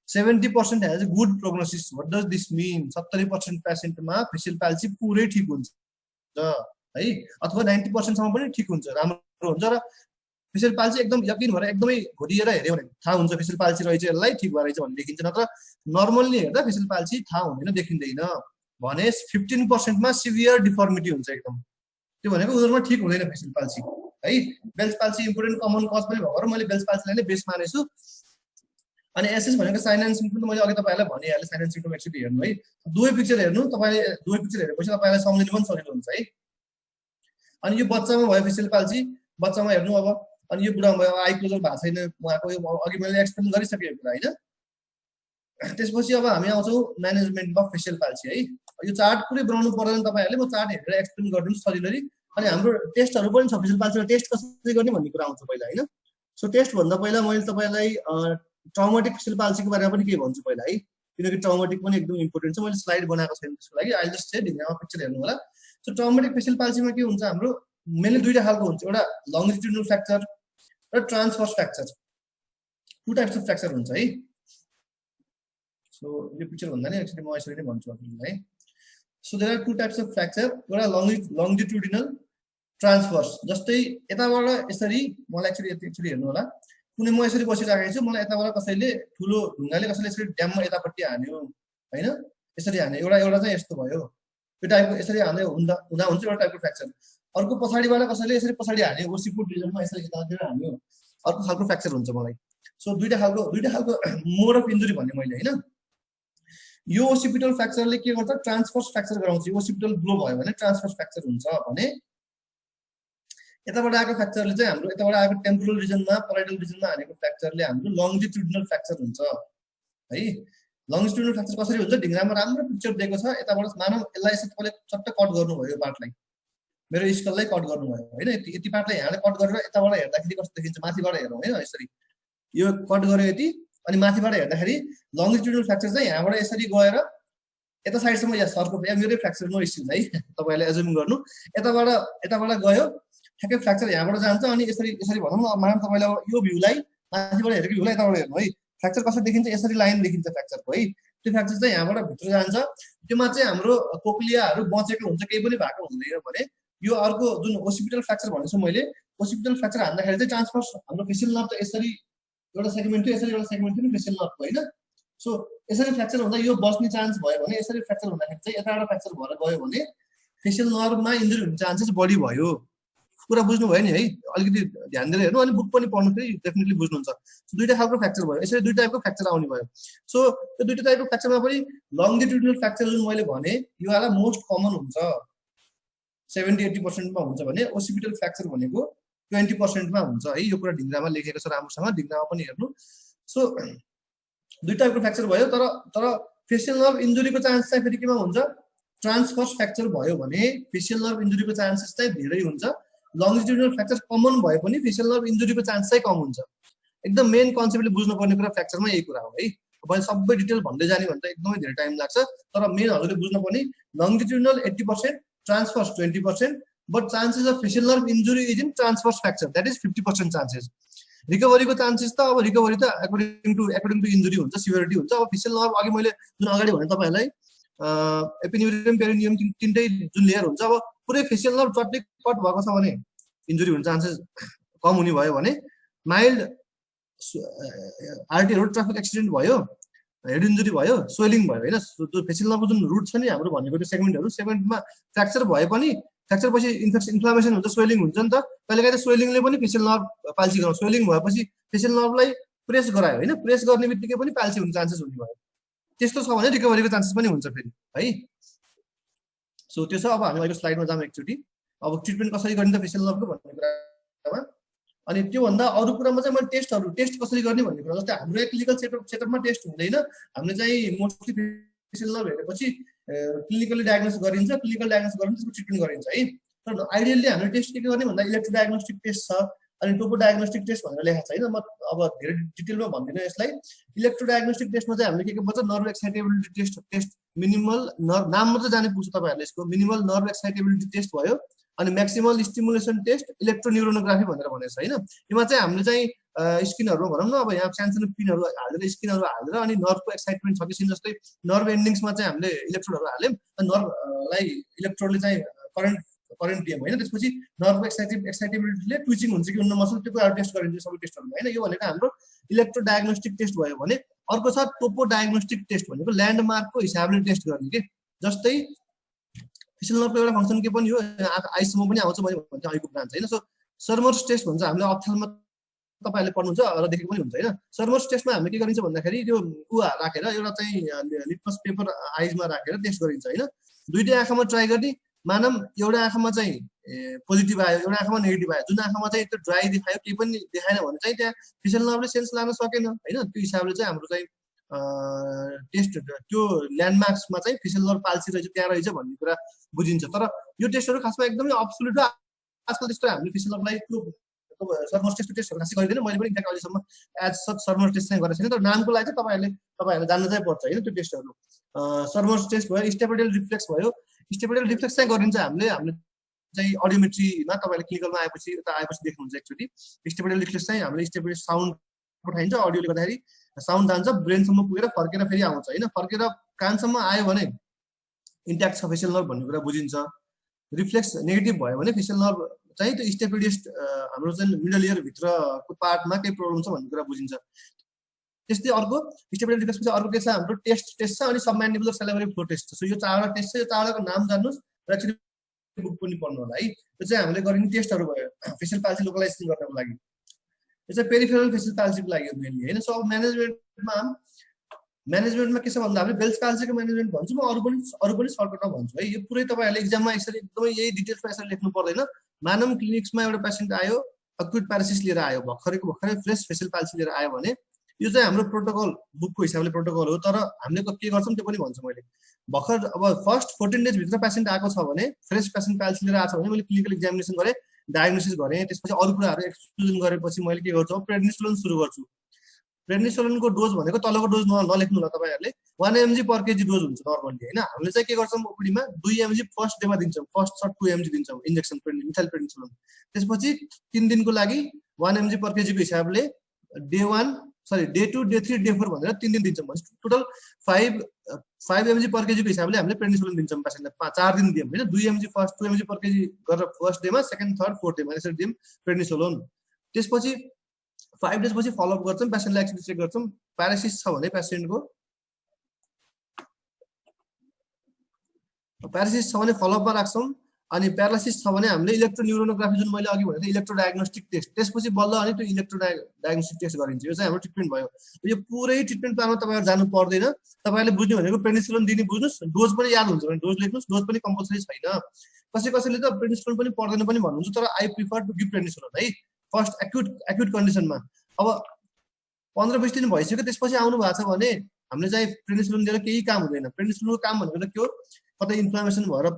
70% has good prognosis. What does this mean? 70% पेसेन्टमा फेसियल पाल्सी पुरै ठिक हुन्छ है, अथवा 90% सम्म पनि ठिक हुन्छ, राम्रो हुन्छ। र फेसियल पाल्सी एकदम यकिन भएर एकदमै घोरिएर हेर्यो भने थाहा हुन्छ फेसियल पाल्सी रहेछ, यसलाई ठिक भएर रहेछ भन्ने देखिन्छ। नत्र नर्मल्ली हेर्दा फेसियल पाल्सी थाहा हुँदैन, देखिँदैन। भने 15% मा सिभियर डिफर्मिटी हुन्छ एकदम। त्यो भनेको उनीहरुमा ठिक हुँदैन फेसियल पाल्सी है। Bell's palsy important common cause पनि भएर मैले बेल्स पाल्सीलाई नै बेस मानेछु। अनि एसएस भनेको साइन एन्ड सिम्पटम मैले अघि तपाईहरुलाई भनिहाले, साइन एन्ड सिम्पटम एक्चुअली हेर्नु है। दुवै पिक्चर हेर्नु, तपाईले दुवै पिक्चर हेरेपछि तपाईलाई सम्झिनु पनि सजिलो हुन्छ है। अनि यो बच्चामा भयो फेसियल पाल्सी, बच्चामा हेर्नु। अब अनि यो बुढा भयो, आई क्लोजर भएको छैन उहाँको, यो अघि मैले एक्सप्लेन गरिसकेँ यो कुरा हैन। त्यसपछि अब हामी आउँछौँ म्यानेजमेन्ट अफ फेसियल पाल्सी है। यो चार्ट पुरै बनाउनु पर्दैन तपाईहरुले, म चार्ट हेरेर एक्सप्लेन गरिदिन्छु सजिलै। अनि हाम्रो टेस्टहरु पनि छ फेसियल पाल्सीमा, टेस्ट कसरी गर्ने भन्ने कुरा आउँछ पहिला हैन। सो टेस्ट भन्दा पहिला मैले तपाईलाई ट्रमाटिक फेसियल पाल्सीको बारेमा पनि के भन्छु पहिला है, किनकि ट्रमाटिक पनि एकदम इम्पोर्टेन्ट छ। मैले स्लाइड बनाएको छैन त्यसको लागि, आई जस्ट से ढिङ्गामा पिक्चर हेर्नु होला। सो ट्रमाटिक फेसियल पाल्सीमा के हुन्छ, हाम्रो मेनली दुईटा खालको हुन्छ, एउटा लङ्गिट्युडिनल फ्र्याक्चर र transverse fracture. 2 types of fracture हुन्छ है। सो यो पिक्चर भन्दा नि एक्चुअली म यसरी नै भन्छु हजुरलाई है। So there are 2 types of fracture, एउटा लङ्गिट्युडिनल, ट्रान्सभर्स। जस्तै यताबाट यसरी, मलाई एक्चुअली हेर्नु होला, कुनै म यसरी बसिराखेको छु, मलाई यताबाट कसैले ठुलो ढुङ्गाले कसैले यसरी ड्याममा यतापट्टि हान्यो हैन, यसरी हान्यो, एउटा चाहिँ यस्तो भयो, यो टाइपको यसरी हान्दै हुँदा हुन्छ एउटा टाइपको फ्र्याक्चर। अर्को पछाडिबाट कसैले यसरी पछाडि हान्यो, ओसिपुट रिजनमा यसरी यतातिर हान्यो, अर्को खालको फ्र्याक्चर हुन्छ मलाई। सो दुईटा खालको मोड अफ इन्जुरी भन्ने मैले हैन। यो ओसिपिटल फ्र्याक्चरले के गर्छ ट्रान्सफर्स फ्र्याक्चर गराउँछ ओसिपिटल ब्लो भयो भने ट्रान्सफर्स फ्र्याक्चर हुन्छ भने यताबाट आएको फ्र्याक्चरले चाहिँ हाम्रो यताबाट आएको टेम्पोरल रिजनमा पेराइटल रिजनमा हानेको फ्र्याक्चरले हाम्रो लङ्जिट्युडिनल फ्र्याक्चर हुन्छ है लङ्जिट्युडिनल फ्र्याक्चर कसरी हुन्छ ढिङ्ग्रामा राम्रो पिक्चर दिएको छ यताबाट मानव यसलाई यसो तपाईँले चट्ट कट गर्नुभयो यो पार्टलाई मेरो स्कललाई कट गर्नुभयो होइन यति पार्टलाई यहाँले कट गरेर यताबाट हेर्दाखेरि कस्तो देखिन्छ माथिबाट हेरौँ होइन यसरी यो कट गर्यो यति अनि माथिबाट हेर्दाखेरि लङ्जिट्युडिनल फ्र्याक्चर चाहिँ यहाँबाट यसरी गएर यता साइडसम्म या सरको या मेरै फ्र्याक्चर नो इस्यु है तपाईँले एजुम गर्नु यताबाट गयो ठ्याक्कै फ्र्याक्चर यहाँबाट जान्छ अनि यसरी यसरी भनौँ न मानव तपाईँले यो भ्यूलाई माथिबाट हेरेको भ्यूलाई यताबाट हेर्नु है फ्र्याक्चर कसरी देखिन्छ यसरी लाइन देखिन्छ फ्र्याक्चरको है त्यो फ्र्याक्चर चाहिँ यहाँबाट भित्र जान्छ त्योमा चाहिँ हाम्रो कोक्लियाहरू बचेको हुन्छ केही पनि भएको हुँदैन भने यो अर्को जुन ओसिपिटल फ्र्याक्चर भनेको छु मैले ओसिपिटल फ्र्याक्चर हान्दाखेरि चाहिँ ट्रान्सफर्स हाम्रो फेसियल नर्भ त यसरी एउटा सेगमेन्ट थियो यसरी एउटा सेगमेन्ट थियो नि फेसियल नर्भको होइन सो यसरी फ्र्याक्चर हुँदा यो बस्ने चान्स भयो भने यसरी फ्र्याक्चर हुँदाखेरि चाहिँ यताबाट फ्र्याक्चर भएर गयो भने फेसियल नर्भमा इन्जुरी हुने चान्सेस बढी भयो कुरा बुझ्नुभयो नि है अलिकति ध्यान दिएर हेर्नु अनि बुक पनि पढ्नु फेरि डेफिनेटली बुझ्नुहुन्छ दुईटा खालको फ्र्याक्चर भयो यसरी दुई टाइपको फ्र्याक्चर आउने भयो सो त्यो दुईटा टाइपको फ्र्याक्चरमा पनि लङ्जिट्युडिनल फ्र्याक्चर जुन मैले भने यो वाला मोस्ट कमन हुन्छ 70-80% मा हुन्छ भने ओसिपिटल फ्र्याक्चर भनेको 20% मा हुन्छ है यो कुरा ढिङ्ग्रामा लेखेको छ राम्रोसँग ढिङ्ग्रामा पनि हेर्नु सो दुई टाइपको फ्र्याक्चर भयो तर फेसियल नर्भ इन्जुरीको चान्स चाहिँ फेरि केमा हुन्छ ट्रान्सफर्स फ्र्याक्चर भयो भने फेसियल नर्भ इन्जुरीको चान्सेस चाहिँ धेरै हुन्छ लङ्जिट्युडिनल फ्र्याक्चर कमन भए पनि फेसियल नर्भ इन्जुरीको चान्स चाहिँ कम हुन्छ एकदम मेन कन्सेप्टले बुझ्नुपर्ने कुरा फ्र्याक्चरमा यही कुरा हो है अब सबै डिटेल भन्दै जाने भने त एकदमै धेरै टाइम लाग्छ तर मेन हजुरले बुझ्नुपर्ने लङ्जिट्युडिनल 80% transfers 20% but chances of facial nerve injury is in transverse fracture that is 50% chances recovery को chances त अब recovery त according to injury हुन्छ severity हुन्छ अब facial nerve अघि मैले जुन अगाडि भने तपाईहरुलाई एपिन्युरियम पेरिनियम तीनटै जुन लेयर हुन्छ अब पुरै facial nerve चट्टै कट भएको छ भने इन्जुरी हुने चान्सेस कम हुने भयो भने mild RT road traffic accident भयो हेड इन्जुरी भयो स्वेलिङ भयो हैन त्यो फेसियल नर्भको जुन रुट छ नि हाम्रो भनेको त्यो सेगमेन्टमा फ्र्याक्चर भए पनि फ्र्याक्चर पछि इन्फ्लेमेसन हुन्छ स्वेलिङ हुन्छ नि त कहिलेकाहीँ त स्वेलिङले पनि फेसियल नर्भ पाल्सी गराउँछ स्वेलिङ भएपछि फेसियल नर्भलाई प्रेस गरायो हैन प्रेस गर्ने बित्तिकै पनि पाल्सी हुने चान्सेस हुने भयो त्यस्तो छ भने रिकभरीको चान्सेस पनि हुन्छ फेरि है सो त्यो छ अब हामी अहिले स्लाइडमा जाम एकचोटी अब ट्रिटमेन्ट कसरी गरिन्छ फेसियल नर्भको भन्ने कुरामा अनि त्यो भन्दा अरु कुरामा चाहिँ मैले टेस्ट कसरी गर्ने भन्ने कुरा जस्तै हाम्रो क्लिनिकल सेटअपमा टेस्ट हुँदैन हामीले चाहिँ मोस्टली फेसियल नर्भ हेरेपछि क्लिनिकली डायग्नोस गरिन्छ क्लिनिकल डायग्नोस गरेर त्यसको ट्रिटमेन्ट गरिन्छ है तर आइडियली हामीले टेस्ट के गर्ने भन्दा इलेक्ट्रो डायग्नोस्टिक टेस्ट छ अनि टोपो डायग्नोस्टिक टेस्ट भनेर लेखेको छ हैन म अब धेरै डिटेलमा भन्दिनँ यसलाई इलेक्ट्रो डायग्नोस्टिक टेस्टमा चाहिँ हामीले के पर्छ nerve excitability test minimal nerve नाम मात्र जाने पुग्छ तपाईहरुले यसको मिनिमल नर्भ एक्साइटेबिलिटी टेस्ट भयो अनि म्याक्सिमल स्टिमुलेसन टेस्ट इलेक्ट्रोन्युरोनोग्राफी भनेर भनेको छ हैन यसमा चाहिँ हामीले चाहिँ स्किनहरु भनौं न अब यहाँ सानो पिनहरु हालेर स्किनहरु हालेर अनि नर्भको एक्साइटमेन्ट छ कि छैन जस्तै नर्भ एन्डिङ्समा चाहिँ हामीले इलेक्ट्रोडहरु हाल्यौं अनि नर्भलाई इलेक्ट्रोडले चाहिँ करेन्ट दियौं हैन त्यसपछि नर्भको एक्साइटेबिलिटीले ट्विचिङ हुन्छ कि हुन्न मसल त्यो कुरा टेस्ट गरिन्छ सबै टेस्टहरुमा हैन यो भनेको हाम्रो इलेक्ट्रो डायग्नोस्टिक टेस्ट भयो भने अर्को छ टोपो डायग्नोस्टिक टेस्ट भनेको ल्यान्डमार्कको हिसाबले टेस्ट गर्ने के जस्तै फेसियल नर्भको एउटा फंक्सन के पनि हो आइसम्म पनि आउँछ मैले भन्थे अहिलेको ब्रान्च हैन सो सर्मर्स टेस्ट भन्छ हामीले अप्थालमा तपाईहरुले पढ्नुहुन्छ र देखेको पनि हुन्छ हैन सर्मर्स टेस्टमा हामीले के गरिन्छ भन्दाखेरि त्यो राखेर एउटा चाहिँ लिटमस पेपर आइजमा राखेर टेस्ट गरिन्छ हैन दुईटै आँखामा ट्राई गर्ने मानम एउटा आँखामा चाहिँ पोजिटिभ आयो एउटा आँखामा नेगेटिभ आयो जुन आँखामा चाहिँ त्यो ड्राई देखायो केही पनि देखाएन भने चाहिँ त्यहाँ फेसियल नर्भले सेन्स लान सकेन हैन त्यो हिसाबले चाहिँ हाम्रो चाहिँ टेस्ट त्यो ल्यान्डमार्क्समा चाहिँ फेसियल नर्भ पाल्सी रहेछ त्यहाँ रहेछ भन्ने कुरा बुझिन्छ तर यो टेस्टहरु खासमा एकदमै अब्सोल्युट हो आजकल त्यस्तो हामीले फेसियल नर्भलाई त्यो सर्मर्स टेस्टहरु खासै गरिदैन मैले पनि इन्फ्याक्ट अहिलेसम्म एज सच सर्मर्स टेस्ट चाहिँ गरेको छैन तर नामको लागि चाहिँ तपाईहरुले जान्न चाहिँ पर्छ हैन त्यो टेस्टहरु सर्मर्स टेस्ट भयो स्टेपिडियल रिफ्लेक्स भयो स्टेपिडियल रिफ्लेक्स चाहिँ गरिन्छ हामीले चाहिँ अडियोमेट्रीमा तपाईहरुले क्लिनिकलमा आएपछि देख्नुहुन्छ एकचोटी स्टेपिडियल रिफ्लेक्स चाहिँ हामीले स्टेपिडियल साउन्ड पठाइन्छ अडियोले गर्दाखेरि साउन्ड जान्छ ब्रेनसम्म पुगेर फर्केर फेरि आउँछ हैन फर्केर कानसम्म आयो भने इन्ट्याक्ट छ फेसियल नर्भ भन्ने कुरा बुझिन्छ रिफ्लेक्स नेगेटिभ भयो भने फेसियल नर्भ चाहिँ त्यो स्टेपिडिस्ट हाम्रो चाहिँ मिडल इयर भित्रको पार्टमा केही प्रब्लम छ भन्ने कुरा बुझिन्छ त्यस्तै अर्को स्टेपिडियल रिफ्लेक्स पछि अर्को के छ हाम्रो टेस्ट छ अनि सबम्यान्डिबुलर सैलिभरी फ्लो टेस्ट छ सो यो चारवटा टेस्ट छ यो चारवटाको नाम जान्नुस् र एक्चुअली बुक पनि पढ्नु होला है यो चाहिँ हामीले गरिने टेस्टहरु भयो फेसियल पाल्सी लोकलाइजेसन गर्नको लागि यो चाहिँ पेरिफेरल फेसियल पाल्सीको लागि हो मेनली हैन सो अब म्यानेजमेन्टमा म्यानेजमेन्टमा के छ भन्दा हामीले बेल्स पाल्सीको म्यानेजमेन्ट भन्छु, म अरू पनि सर्टकटमा भन्छु है। यो पुरै तपाईँहरूले एक्जाममा यसरी एकदमै यही डिटेल्समा यसरी लेख्नु पर्दैन। मानव क्लिनिक्समा एउटा पेसेन्ट आयो, अक्युट प्यारासिस लिएर आयो, भर्खरै फ्रेस फेसियल पाल्सी लिएर आयो भने यो चाहिँ हाम्रो प्रोटोकल बुकको हिसाबले प्रोटोकल हो। तर हामीले के गर्छौँ त्यो पनि भन्छु मैले। भर्खर अब फर्स्ट 14 डेज भित्र पेसेन्ट आएको छ भने, फ्रेस पेसेन्ट पाल्सी लिएर आएको छ भने मैले क्लिनिकल एक्जामिनेसन गरेँ, डायग्नोसिस गरेँ, त्यसपछि अरू कुराहरू एक्सक्लुजन गरेपछि मैले के गर्छु, प्रेडनिसोलोन सुरु गर्छु। प्रेडनिसोलोनको डोज भनेको तलको डोज नलेख्नु होला तपाईँहरूले, 1 mg पर केजी डोज हुन्छ नर्मली होइन। हामीले चाहिँ के गर्छौँ ओपीडीमा 2 mg फर्स्ट डेमा दिन्छौँ, फर्स्ट सर्ट 2 mg दिन्छौँ इन्जेक्सन मिथाइल प्रेडनिसोलोन। त्यसपछि 3 दिनको लागि 1 mg पर केजीको हिसाबले डे 2 डे 3 डे 4 भनेर 3 दिन दिन्छौँ भने टोटल 5 mg पर केजीको हिसाबले हामीले प्रेडनिसोलोन दिन्छौँ पेसेन्टलाई। 4 दिन दियौँ होइन, 2 mg फर्स्ट 2 mg पर केजी गरेर फर्स्ट डेमा, सेकेन्ड थर्ड फोर्थ डेमा यसरी दियौँ प्रेडनिसोलोन। त्यसपछि 5 डेज पछि फलोअप गर्छौँ, पेसेन्टलाई एक्सरे चेक गर्छौँ। प्यारासिस छ भने पेसेन्टको प्यारासिस छ भने फलोअपमा राख्छौँ। अनि प्यारालाइसिस छ भने हामीले इलेक्ट्रोन्युरोनोग्राफी जुन मैले अघि भनेको थिएँ इलेक्ट्रो डायग्नोस्टिक टेस्ट, त्यसपछि बल्ल अनि त्यो इलेक्ट्रो डायग्नोस्टिक टेस्ट गरिन्छ। यो चाहिँ हाम्रो ट्रिटमेन्ट भयो। यो पुरै ट्रिटमेन्ट प्लानमा तपाईँहरू जानु पर्दैन। तपाईँहरूले बुझ्नु भनेको प्रेडनिसोलोन दिने बुझ्नुहोस्, डोज पनि याद हुन्छ भने डोज लेख्नुहोस्, डोज पनि कम्पलसरी छैन। कसैले त प्रेडनिसोलोन पनि पर्दैन पनि भन्नुहुन्छ, तर I prefer to give prednisolone है फर्स्ट एक्युट कन्डिसनमा। अब 15-20 दिन भइसक्यो, त्यसपछि आउनु भएको छ भने हामीले चाहिँ प्रेडनिसोलोन दिएर केही काम हुँदैन। प्रेडनिसोलोनको काम भनेको त के हो, कतै इन्फ्लामेसन भएर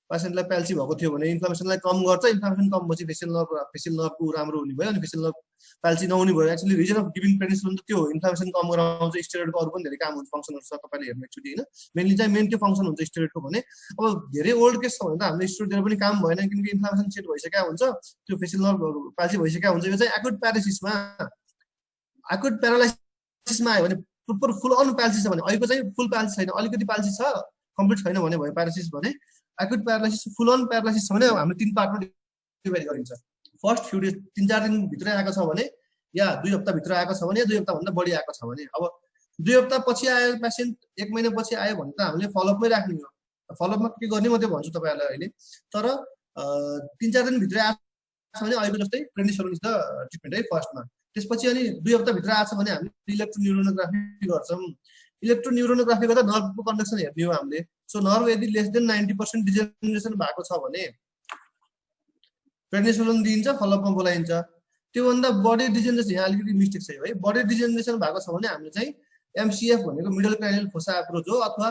पेसेन्टलाई प्याल्सी भएको थियो भने इन्फ्लामेसनलाई कम गर्छ। इन्फ्लामेसन कम भएपछि फेसियल नर्भको राम्रो हुने भयो, अनि फेसियल नर्भ प्याल्सी नहुने भयो। Actually reason of giving prednisolone त त्यो हो, इन्फ्लामेसन कम गराउँछ। स्टेरोइडको अरू पनि धेरै काम हुन्छ, फङ्सनहरू छ, तपाईँले हेर्नु एकचोटि होइन। मेनली चाहिँ मेन त्यो फङ्सन हुन्छ स्टेरोइडको भने। अब धेरै ओल्ड केस छ भने त हामीले स्टेरोइड दिएर पनि काम भएन, किनकि इन्फ्लामेसन सेट भइसकेको हुन्छ, त्यो फेसियल नर्भ प्याल्सी भइसकेको हुन्छ। यो चाहिँ एक्युट प्यारासिसमा एक्युट प्यारालाइसिसमा आयो भने प्रोपर फुल अन प्याल्सी छ भने, अहिलेको चाहिँ फुल प्याल्सी छैन, अलिकति प्याल्सी छ, कम्प्लिट छैन भने भयो प्यारासिस भने। Acute paralysis full on paralysis छ भने हामीले 3 पार्टमा डिभाइड गरिन्छ। फर्स्ट फ्यु डेज 3-4 दिन भित्र आएको छ भने, या 2 हप्ता भित्र आएको छ भने, या 2 हप्ताभन्दा बढी आएको छ भने। अब 2 हप्ता पछि आयो पेसेन्ट, 1 महिना पछि आयो भने त हामीले फलोअपमै राख्ने हो। फलोअपमा के गर्ने म त्यो भन्छु तपाईँहरूलाई अहिले। तर 3-4 दिन भित्र आएको छ भने अहिलेको जस्तै प्रेडनिसोलोन इज द ट्रिटमेन्ट है फर्स्टमा। त्यसपछि अनि 2 हप्ता भित्र आएको छ भने हामीले इलेक्ट्रोन्युरोनोग्राफी गर्छौँ। इलेक्ट्रोन्युरोनोग्राफी गर्दा नर्भको कन्डक्सन हेर्ने हो हामीले। सो नर्भ यदि लेस देन 90% डिजेनरेसन भएको छ भने प्रेडनिसोलोन दिइन्छ, फलोअपमा बोलाइन्छ। त्योभन्दा बढी डिजेनरेसन, यहाँ अलिकति मिस्टेक छ है, बढी डिजेनरेसन भएको छ भने हामीले चाहिँ एमसिएफ भनेको मिडल क्रानियल फोसा एप्रोच हो, अथवा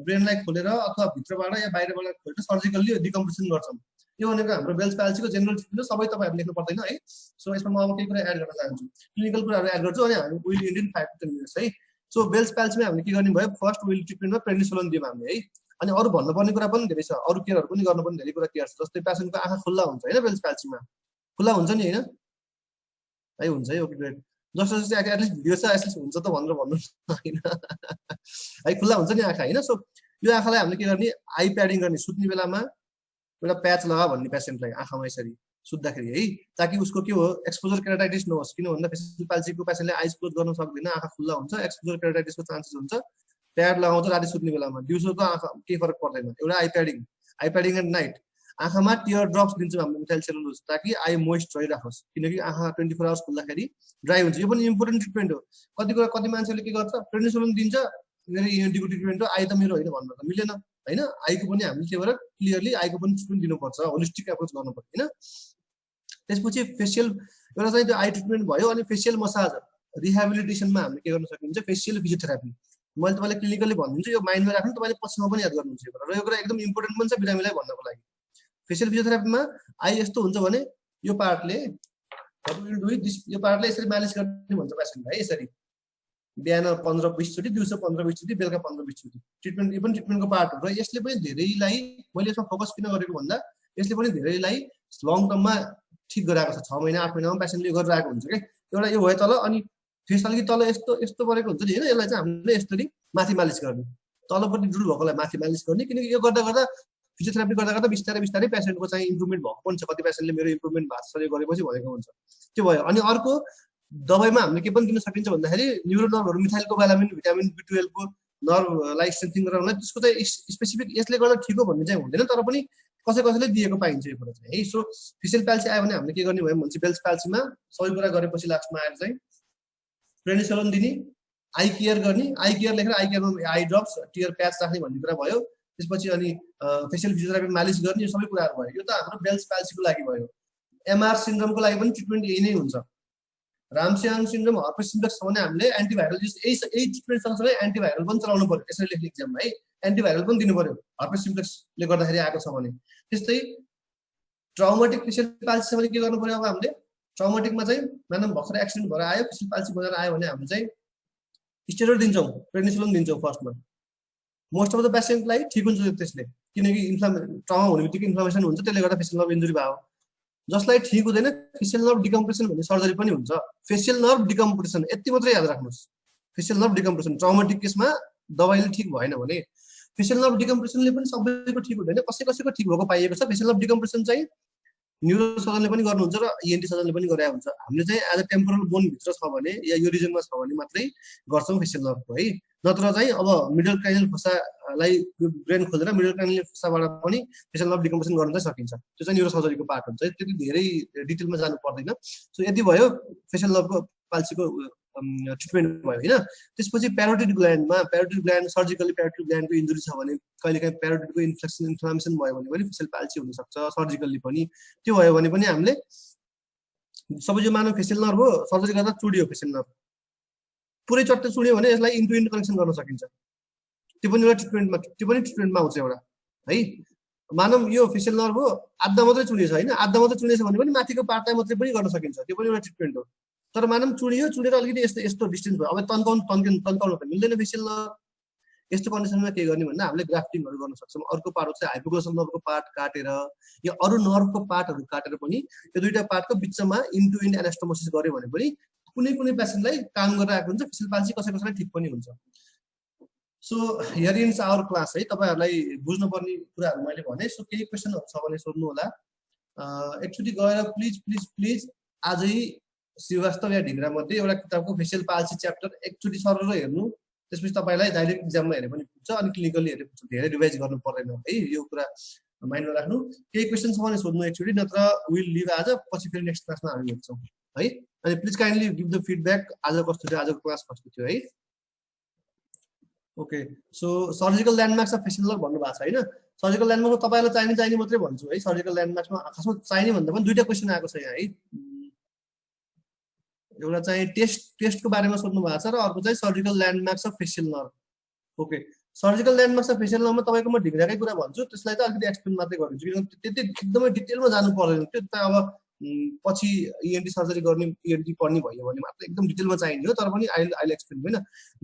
ब्रेनलाई खोलेर अथवा भित्रबाट या बाहिरबाट खोलेर सर्जिकल्ली डिकम्प्रेसन गर्छौँ। यो भनेको हाम्रो बेल्स प्याल्सीको जेनरल ट्रिटमेन्ट हो, सबै तपाईँहरू लेख्नु पर्दैन है। सो यसमा म अब केही कुरा एड गर्न चाहन्छु, क्लिनिकल कुराहरू एड गर्छु, अनि हामी will end in 5 to 10 minutes है। सो बेल्स प्याल्सीमा हामीले के गर्ने भयो, फर्स्ट विल ट्रिटमेन्टमा प्रेडनिसोलोन दियौँ हामीले है। अनि अरू भन्नुपर्ने कुरा पनि धेरै छ, अरू केयरहरू पनि गर्नुपर्ने धेरै कुरा केयर छ। जस्तै पेसेन्टको आँखा खुल्ला हुन्छ होइन, बेल्स प्याल्सीमा खुल्ला हुन्छ नि होइन है, हुन्छ है, ओके ग्रेट। जस्तो जस्तै एटलिस्ट भिडियो छ एटलिस्ट हुन्छ त भनेर भन्नु होइन है, खुल्ला हुन्छ नि आँखा होइन। सो यो आँखालाई हामीले के गर्ने, आई प्याडिङ गर्ने, सुत्ने बेलामा एउटा प्याच लगा भन्ने पेसेन्टलाई आँखामा यसरी सुत्दाखेरि है, ताकि उसको के हो एक्सपोजर केराटाइटिस नहोस्। किन भन्दा फेसियल पाल्सीको पेसेन्टले आइज क्लोज गर्न सक्दैन, आँखा खुल्ला हुन्छ, एक्सपोजर केराटाइटिसको चान्सेस हुन्छ। प्याड लगाउँछ राति सुत्ने बेलामा, दिउँसोको आँखा केही फरक पर्दैन। एउटा आई प्याडिङ एट नाइट। आँखामा टियर ड्रप्स दिन्छौँ हामीले मिथाइल सेलुलोज, ताकि आई मोइस्ट रहिराखोस्, किनकि आँखा 24 आवर्स खुल्दाखेरि ड्राई हुन्छ। यो पनि इम्पोर्टेन्ट ट्रिटमेन्ट हो। कति मान्छेले के गर्छ, प्रेडनिसोलोन दिन्छ, मेरो इएनटीको ट्रिटमेन्ट हो, आई त मेरो होइन भन्नु त मिलेन होइन। आईको पनि हामीले के भएर क्लियरली आईको पनि ट्रिटमेन्ट दिनुपर्छ, होलिस्टिक एप्रोच गर्नु पर्छ होइन। त्यसपछि फेसियल एउटा चाहिँ त्यो आई ट्रिटमेन्ट भयो। अनि फेसियल मसाज रिहेबिलिटेसनमा हामीले के गर्न सकिन्छ, फेसियल फिजियोथेरापी। मैले तपाईँलाई क्लिनिकली भनिदिन्छु, यो माइन्डमा राख्नु, तपाईँले पछिमा पनि याद गर्नुहुन्छ यो कुरा, र यो कुरा एकदम इम्पोर्टेन्ट पनि छ बिरामीलाई भन्नको लागि। फेसियल फिजियोथेरापीमा आई यस्तो हुन्छ भने यो पार्टले यो पार्टले यसरी मालिस गर्ने भन्छ पेसेन्टलाई, यसरी बिहान 15-20 चोटि, दिउँसो 15-20 चोटि, बेलुका 15-20 चोटि। ट्रिटमेन्ट यो पनि ट्रिटमेन्टको पार्ट हो। र यसले पनि धेरैलाई, मैले यसमा फोकस किन गरेको भन्दा यसले पनि धेरैलाई लङ टर्ममा ठिक गराएको छ। 6 महिना 8 महिनामा पेसेन्टले गरेर आएको हुन्छ कि। एउटा यो भयो तल, अनि फेस अलिकति तल यस्तो परेको हुन्छ नि होइन, यसलाई चाहिँ हामीले यसरी माथि मालिस गर्ने, तलपट्टि डुल भएकोलाई माथि मालिस गर्ने। किनकि यो गर्दा गर्दा फिजियोथेरापी गर्दा बिस्तारै पेसेन्टको चाहिँ इम्प्रुभमेन्ट भएको पनि छ। कति पेसेन्टले मेरो इम्प्रुभमेन्ट भएको छ गरेपछि भनेको हुन्छ, त्यो भयो। अनि अर्को दबाईमा हामीले के पनि दिन सकिन्छ भन्दाखेरि न्युरो नर्भहरू, मिथाइलको बालामिन, भिटामिन B12 को नर्भलाई स्ट्रेन्थिङ गराउनलाई, त्यसको चाहिँ स्पेसिफिक यसले गर्दा ठिक हो भन्ने चाहिँ हुँदैन, तर पनि कसैले दिएको पाइन्छ यो कुरा चाहिँ है। सो फेसियल प्याल्सी आयो भने हामीले के गर्ने भयो भने बेल्स प्याल्सीमा सबै कुरा गरेपछि लास्टमा आएर चाहिँ प्रेडनिसोलोन दिने, आई केयर गर्ने, आई केयर लेखेर आई केयरमा आई ड्रप्स टियर प्याच राख्ने भन्ने कुरा भयो। त्यसपछि अनि फेसियल फिजियोथेरापी मालिस गर्ने, यो सबै कुराहरू भयो। यो त हाम्रो बेल्स पाल्सीको लागि भयो। एमआर सिन्ड्रोमको लागि पनि ट्रिटमेन्ट यही नै हुन्छ। रामसियान सिन्ड्रोम हर्पेस सिम्प्लेक्स छ भने हामीले एन्टिभाइरल यही ट्रिटमेन्ट सँगसँगै एन्टिभाइरल पनि चलाउनु पर्यो। यसरी लेख्ने इक्जाममा है एन्टिभाइरल पनि दिनु पर्यो हर्पेस सिम्प्लेक्सले गर्दाखेरि आएको छ भने। त्यस्तै ट्राउमाटिक फेसियल पाल्सी छ भने के गर्नु पर्यो? अब हामीले ट्राउमाटिकमा चाहिँ मानव भर्खर एक्सिडेन्ट भएर आयो, फेसियल पाल्सी भएर आयो भने हामीले चाहिँ स्टेरोइड दिन्छौँ, प्रेडनिसोलोन दिन्छौँ फर्स्टमा। मोस्ट अफ द पेसेन्टलाई ठिक हुन्छ त्यसले, किनकि ट्राउमा हुने बित्तिकै इन्फ्लामेसन हुन्छ, त्यसले गर्दा फेसियल नर्भ इन्जुरी भयो। जसलाई ठिक हुँदैन फेसियल नर्भ डिकम्प्रेसन भन्ने सर्जरी पनि हुन्छ। फेसियल नर्भ डिकम्प्रेसन यति मात्रै याद राख्नुहोस्। फेसियल नर्भ डिकम्प्रेसन ट्राउमाटिक केसमा दबाईले ठिक भएन भने फेसियल नर्भ डिकम्प्रेसनले पनि सबैको ठिक हुँदैन, कसैको ठिक भएको पाइएको छ। फेसियल नर्भ डिकम्प्रेसन चाहिँ न्युरो सर्जनले पनि गर्नुहुन्छ र इएनटी सर्जनले पनि गरेको हुन्छ। हामीले चाहिँ एज अ टेम्पोरल बोन भित्र छ भने या यो रिजनमा छ भने मात्रै गर्छौँ फेसियल नर्भको है। नत्र चाहिँ अब मिडल क्राइनियल फोसालाई ब्रेन खोलेर मिडल क्राइनियल फोसाबाट पनि फेसियल नर्भ डिकम्प्रेसन गर्न चाहिँ सकिन्छ। त्यो चाहिँ न्युरो सर्जरीको पार्ट हुन्छ, त्यति धेरै डिटेलमा जानु पर्दैन। सो यति भयो फेसियल नर्भको पाल्सीको ट्रिटमेन्ट भयो होइन। त्यसपछि प्यारोटिड ग्ल्यान्ड सर्जिकली प्यारोटिड ग्ल्यान्डको इन्जुरी छ भने, कहिलेकाहीँ प्यारोटिडको इन्फ्लामेसन भयो भने पनि फेसियल पाल्सी हुनसक्छ, सर्जिकल्ली पनि। त्यो भयो भने पनि हामीले सबै जो मानव फेसियल नर्भ हो सर्जरी गर्दा चुडियो फेसियल नर्भ पुरै चट्टै चुड्यो भने यसलाई इन्टु इन्ट कनेक्सन गर्न सकिन्छ। त्यो पनि एउटा ट्रिटमेन्टमा आउँछ एउटा है। मानव यो फेसियल नर्भ हो आधा मात्रै चुडिएछ होइन, आधा मात्रै चुडिएछ भने पनि माथिको पार्टलाई मात्रै पनि गर्न सकिन्छ, त्यो पनि एउटा ट्रिटमेन्ट हो। तर मानव चुडेर अलिकति यस्तो डिस्टेन्स भयो, अब तन्काउनु त मिल्दैन फेसियल नर्भ। यस्तो कन्डिसनमा के गर्ने भन्दा हामीले ग्राफ्टिङहरू गर्न सक्छौँ। अर्को पार्ट चाहिँ हाइपोग्लोसल नर्भको पार्ट काटेर या अरू नर्भको पार्टहरू काटेर पनि यो दुईटा पार्टको बिचमा इन्टु इन्ट एनास्टोमोसिस गर्यो भने पनि कुनै पेसेन्टलाई काम गरेर आएको हुन्छ, फेसियल पाल्सी कसैलाई ठिक पनि हुन्छ। So here ends our class है। तपाईँहरूलाई बुझ्नुपर्ने कुराहरू मैले भने। सो केही क्वेसनहरू छ भने सोध्नु होला। एकचोटि गएर प्लिज आजै श्रीवास्तव या ढिङ्ग्रा मध्ये एउटा किताबको फेसियल पाल्सी च्याप्टर एकचोटि सरेर हेर्नु। त्यसपछि तपाईँलाई डाइरेक्ट इक्जाममा हेरे पनि पुग्छ अनि क्लिनिकली हेरे पुग्छ, धेरै रिभाइज गर्नु पर्दैन है। यो कुरा माइन्डमा राख्नु। केही क्वेसन छ भने सोध्नु एकचोटि, नत्र विल लिभ आज, पछि फेरि नेक्स्ट क्लासमा हामी भेट्छौँ है। अनि please kindly give the feedback, आज कस्तो थियो, आजको क्लास कस्तो थियो है। Okay, so surgical landmarks of facial nerve भन्नुभएको छ होइन। सर्जिकल ल्यान्डमार्क तपाईँलाई चाहिने मात्रै भन्छु है। सर्जिकल ल्यान्डमार्क्समा खासमा चाहिने भन्दा पनि दुईटा क्वेसन आएको छ यहाँ है। एउटा चाहिँ टेस्टको बारेमा सोध्नु भएको छ र अर्को चाहिँ surgical landmarks of facial nerve. Okay, surgical landmarks of facial नर्भमा तपाईँको म ढिङ्ग्राकै कुरा भन्छु, त्यसलाई त अलिकति एक्सप्लेन मात्रै गरिदिन्छु किनकि त्यति एकदमै डिटेलमा जानु पर्दैन। त्यो त अब पछि इएनटी सर्जरी गर्ने इएनटी पढ्ने भयो भने मात्र एकदम डिटेलमा चाहिने हो। तर पनि अहिले एक्सप्लेन होइन।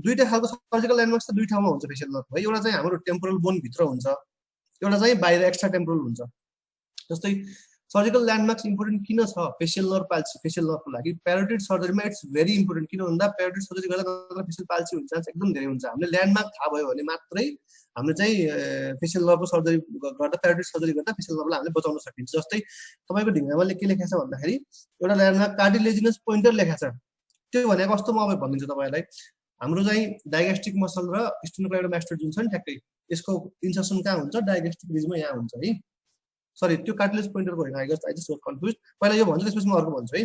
दुईटा खालको सर्जिकल ल्यान्डमार्क्स त दुई ठाउँमा हुन्छ फेसियल नर्भ है। एउटा चाहिँ हाम्रो टेम्पोरल बोन भित्र हुन्छ, एउटा चाहिँ बाहिर एक्स्ट्रा टेम्पोरल हुन्छ। जस्तै सर्जिकल ल्यान्डमार्क्स इम्पोर्टेन्ट किन छ फेसियल नर्भ पाल्सी फेसियल नर्भको लागि? प्यारोटिड सर्जरीमा इट्स भेरी इम्पोर्टेन्ट। किन भन्दा प्यारोटिड सर्जरी गर्दा फेसियल पाल्सी हुन्छ चान्स एकदम धेरै हुन्छ। हामीले ल्यान्डमार्क थाहा भयो भने मात्रै हामीले चाहिँ फेसियल नर्भको सर्जरी गर्दा, प्यारोटिड सर्जरी गर्दा फेसियल नर्भलाई हामीले बचाउन सकिन्छ। जस्तै तपाईँको ढिङ्गामा के लेखेको छ भन्दाखेरि एउटा ल्यान्डमार्क कार्टिलेजिनस पोइन्टर लेखेको छ। त्यो भनेको कस्तो म अब भनिदिन्छु तपाईँलाई। हाम्रो चाहिँ डायग्यास्ट्रिक मसल र स्टेनोक्लाइडोमास्टोइड जुन छ नि ठ्याक्कै यसको इन्सर्सन कहाँ हुन्छ? डायग्यास्ट्रिक रिजमा यहाँ हुन्छ है। सरी, त्यो कार्टिलेज पोइन्टरको होइन, आई जस्ट गट कन्फ्युज। पहिला यो भन्छु त्यसपछि म अर्को भन्छु है।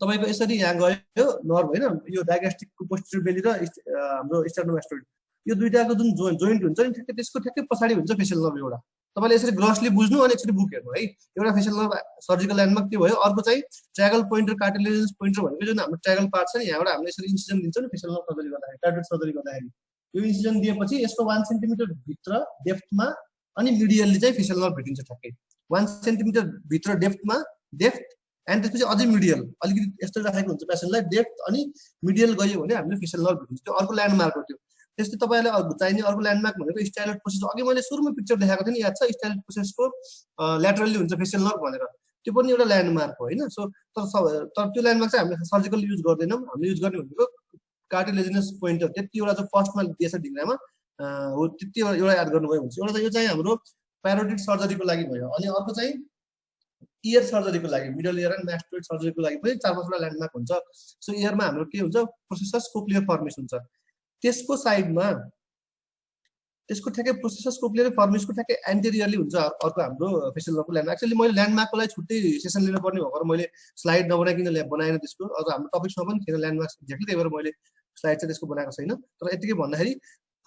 तपाईँको यसरी यहाँ गयो नर्भ होइन, यो डायग्यास्ट्रिकको पोस्टिरियर बेली र हाम्रो स्टेनोमास्टोइड यो दुईटाको जुन जोइन्ट हुन्छ नि ठ्याक्कै त्यसको ठ्याक्कै पछाडि हुन्छ फेसियल नर्भ एउटा। तपाईँले यसरी ग्रसली बुझ्नु अनि एकचोटि बुक हेर्नु है। एउटा फेसियल नर्भ सर्जिकल ल्यान्डमार्क त्यो भयो। अर्को चाहिँ ट्रायगल पोइन्टर कार्टिलेजियस पोइन्टर भनेको जुन हाम्रो ट्रायगल पार्ट छ नि, यहाँबाट हामीले यसरी इन्सिजन दिन्छौँ नि फेसियल नर्भ सर्जरी गर्दाखेरि, प्यारोटिड सर्जरी गर्दाखेरि। यो इन्सिजन दिएपछि यसको 1 सेन्टिमिटर भित्र डेप्थमा अनि मिडियल्ली चाहिँ फेसियल नर्भ भेटिन्छ ठ्याक्कै। 1 सेन्टिमिटर भित्र डेप्थमा एन्ड त्यसपछि अझै मिडियल अलिकति यस्तो राखेको हुन्छ पेसेन्टलाई, डेप्थ अनि मिडियल गयो भने हामीले फेसियल नर्भ भेटिन्छ। त्यो अर्को ल्यान्डमार्क हो त्यो। त्यस्तै तपाईँलाई चाहिने अर्को ल्यान्डमार्क भनेको स्टाइलट प्रोसेस। अघि मैले सुरुमा पिक्चर देखाएको थिएँ नि, याद छ? स्टाइलट प्रोसेसको ल्याटरली हुन्छ फेसियल नर्भ भनेर, त्यो पनि एउटा ल्यान्डमार्क हो होइन। सो तर त्यो ल्यान्डमार्क चाहिँ हामीले सर्जिकल युज गर्दैनौँ। हामीले युज गर्ने भनेको कार्टिलेजिनस पोइन्टर, त्यति एउटा चाहिँ फर्स्टमा दिएछ ढिङ्ग्रामा हो, त्यति एउटा याद गर्नुभयो हुन्छ। एउटा चाहिँ यो चाहिँ हाम्रो प्यारोटिड सर्जरीको लागि भयो। अनि अर्को चाहिँ इयर सर्जरीको लागि, मिडल इयर एन्ड मास्टोइड सर्जरीको लागि पनि 4-5वटा ल्यान्डमार्क हुन्छ। सो इयरमा हाम्रो के हुन्छ? प्रोसेसस कोक्लियर फर्मिस हुन्छ। त्यसको साइडमा त्यसको ठ्याक्कै प्रोसेसस कोक्लियर फर्मिसको ठ्याक्कै एन्टेरियरली हुन्छ अर्को हाम्रो फेसियल नर्भको ल्यान्डमार्क। एक्चुअली मैले ल्यान्डमार्कको लागि छुट्टै सेसन लिनुपर्ने भएर मैले स्लाइड नबनाइकन बनाएन त्यसको। अरू हाम्रो टपिक्समा पनि थिएन ल्यान्डमार्क्स एक्ज्याक्टली, त्यही भएर मैले स्लाइड चाहिँ त्यसको बनाएको छैन तर यतिकै भन्दाखेरि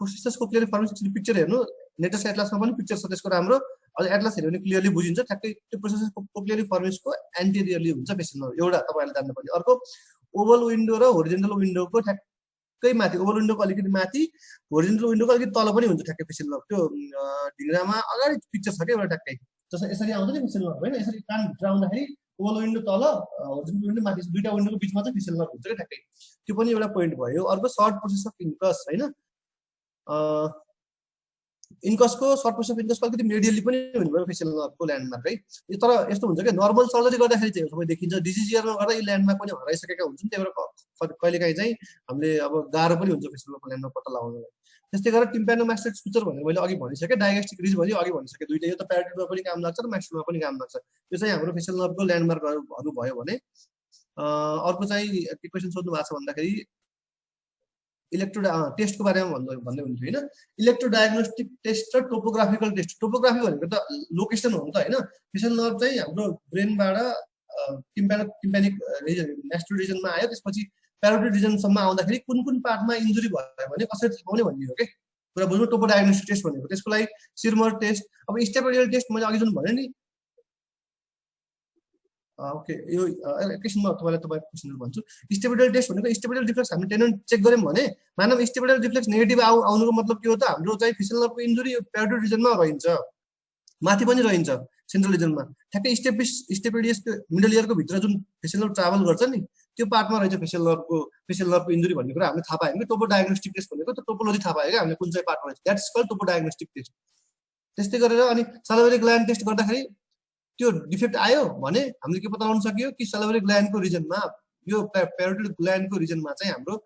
प्रोसेसको क्लियर फर्मेसन पिक्चर हेर्नु लेटेस्ट एटलासमा पनि पिक्चर छ त्यसको राम्रो अझ एटलास हेर्यो भने क्लियरली बुझिन्छ ठ्याक्कै त्यो प्रोसेसको क्लियरली फर्मेसको एन्टेरियरली हुन्छ फेसियल नर्भ एउटा तपाईँले जान्नुपर्ने अर्को ओभल विन्डो र होरिजेन्टल विन्डोको ठ्याक्कै माथि ओभल विन्डोको अलिकति माथि होरिजेन्टल विन्डोको अलिकति तल पनि हुन्छ ठ्याक्कै फेसियल नर्भ त्यो ढिङ्ग्रामा अगाडि पिक्चर छ क्या एउटा ठ्याक्कै जस्तो यसरी आउँछ नि फेसियल नर्भ होइन यसरी कानभित्र आउँदाखेरि ओभल विन्डो तल होरिजेन्टल विन्डो माथि दुईटा विन्डोको बिचमा चाहिँ फेसियल नर्भ हुन्छ क्या ठ्याक्कै त्यो पनि एउटा पोइन्ट भयो अर्को सर्ट प्रोसेस अफ इन्कस होइन इन्कसको सर्ट प्रोसेस अफ इन्कसको अलिकति मेडियली पनि हुनुभयो फेसियल नर्भको ल्यान्डमार्क है तर यस्तो हुन्छ क्या नर्मल सर्जरी गर्दाखेरि चाहिँ सबै देखिन्छ डिजिज इयरमा गर्दा यी ल्यान्डमार्क पनि हराइसकेका हुन्छन् त्यही भएर कहिलेकाहीँ चाहिँ हामीले अब गाह्रो पनि हुन्छ फेसियल नर्भको ल्यान्डमार्क पत्ता लगाउनलाई त्यस्तै गरेर टिम्प्यानोमास्टिक सुचर भनेर मैले अघि भनिसकेँ डायग्नोस्टिक रिज भने अघि भनिसकेँ दुईटा यो त प्याराटिडमा पनि काम लाग्छ र मास्टरमा पनि काम लाग्छ यो चाहिँ हाम्रो फेसियल नर्भको ल्यान्डमार्कहरू भयो भने अर्को चाहिँ के क्वेसन सोध्नु भएको छ भन्दाखेरि इलेक्ट्रो टेस्टको बारेमा भन्दै हुन्थ्यो होइन इलेक्ट्रो डायग्नोस्टिक टेस्ट र टोपोग्राफिकल टेस्ट टोपोग्राफी भनेको त लोकेसन हो नि त होइन फेसियल नर्भ चाहिँ हाम्रो ब्रेनबाट टिम्प्यानिक रिजन न्यास्ट्रो रिजनमा आयो त्यसपछि प्यारोटिड रिजनसम्म आउँदाखेरि कुन कुन पार्टमा इन्जुरी भयो भने कसरी थाहा पाउने भन्ने हो क्या कुरा बुझ्नु टोपो डायग्नोस्टिक टेस्ट भनेको त्यसको लागि सिरमर टेस्ट अब स्टेपिडियल टेस्ट मैले अघि जुन भने नि ओके यो एकैछिनमा तपाईँको क्वेसनहरू भन्छु स्टेपिडियल टेस्ट भनेको स्टेपिडियल डिफ्लेक्स हामीले टेन्डन चेक गऱ्यौँ भने मानव स्टेपिडियल डिफ्लेक्स नेगेटिभ आउनुको मतलब के हो त हाम्रो चाहिँ फेसियल नर्भको इन्जुरी प्यारोटिड रिजनमा रहन्छ माथि पनि रहन्छ सेन्ट्रल रिजनमा ठ्याक्कै स्टेपिडियसको मिडल इयरको भित्र जुन फेसियल नर्भ ट्राभल गर्छ नि त्यो पार्टमा रहेछ फेसियल नर्भको इन्जुरी भन्ने कुरा हामीले थाहा पायौँ कि टोपो डायग्नोस्टिक टेस्ट भनेको त टोपोलोजी थाहा पायो क्या हामीले कुन चाहिँ पार्टमा रहेछ that's called Toppo diagnostic test त्यस्तै गरेर अनि सलाइभरी ग्ल्यान्ड टेस्ट गर्दाखेरि त्यो डिफेक्ट आयो भने हामीले के पत्ता लगाउन सकियो कि सलाइभरी ग्ल्यान्डको रिजनमा यो प्यारोटिड ग्ल्यान्डको रिजनमा चाहिँ हाम्रो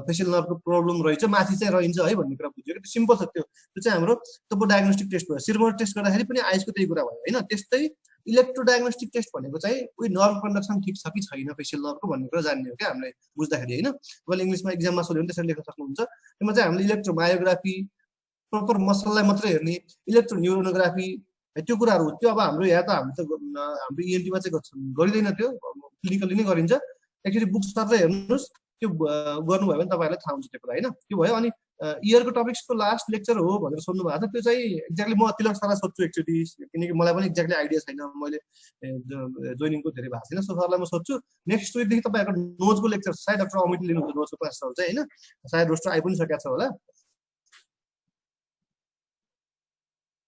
फेसियल नर्भको प्रब्लम रहेछ माथि चाहिँ रहन्छ है भन्ने कुरा बुझ्यो कि सिम्पल छ त्यो चाहिँ हाम्रो टोपो डायग्नोस्टिक टेस्ट भयो सिरमर टेस्ट गर्दाखेरि पनि आइसको त्यही कुरा भयो होइन त्यस्तै इलेक्ट्रो डायग्नोस्टिक टेस्ट भनेको चाहिँ उयो नर्भ कन्डक्सन ठिक छ कि छैन फेसियल नर्भको भन्ने कुरा जान्ने हो क्या हामीले बुझ्दाखेरि होइन तपाईँले इङ्ग्लिसमा इक्जाममा सोध्यो भने त्यसरी लेख्न सक्नुहुन्छ त्यसमा चाहिँ हामीले इलेक्ट्रोमायोग्राफी प्रपर मसललाई मात्रै हेर्ने इलेक्ट्रो न्युरोनोग्राफी त्यो कुराहरू हो त्यो अब हाम्रो यहाँ त हाम्रो इएनटीमा चाहिँ गरिँदैन त्यो क्लिनिकली नै गरिन्छ एक्चुअली बुक्स मात्रै हेर्नुहोस् त्यो गर्नुभयो भने तपाईँहरूलाई थाहा हुन्छ त्यो कुरा होइन त्यो भयो अनि इयरको टपिक्सको लास्ट लेक्चर हो भनेर सोध्नु भएको छ त्यो चाहिँ एक्ज्याक्टली म तिलक सरलाई सोध्छु एक्चुअली किनकि मलाई पनि एक्ज्याक्टली आइडिया छैन मैले जोइनिङको धेरै भएको छैन सो सरलाई म सोध्छु नेक्स्ट विकदेखि तपाईँहरूको नोजको लेक्चर सायद डाक्टर अमित लिनुहुन्छ नोजको क्लासहरू चाहिँ होइन सायद रोस्टर आइ पनि सकेको छ होला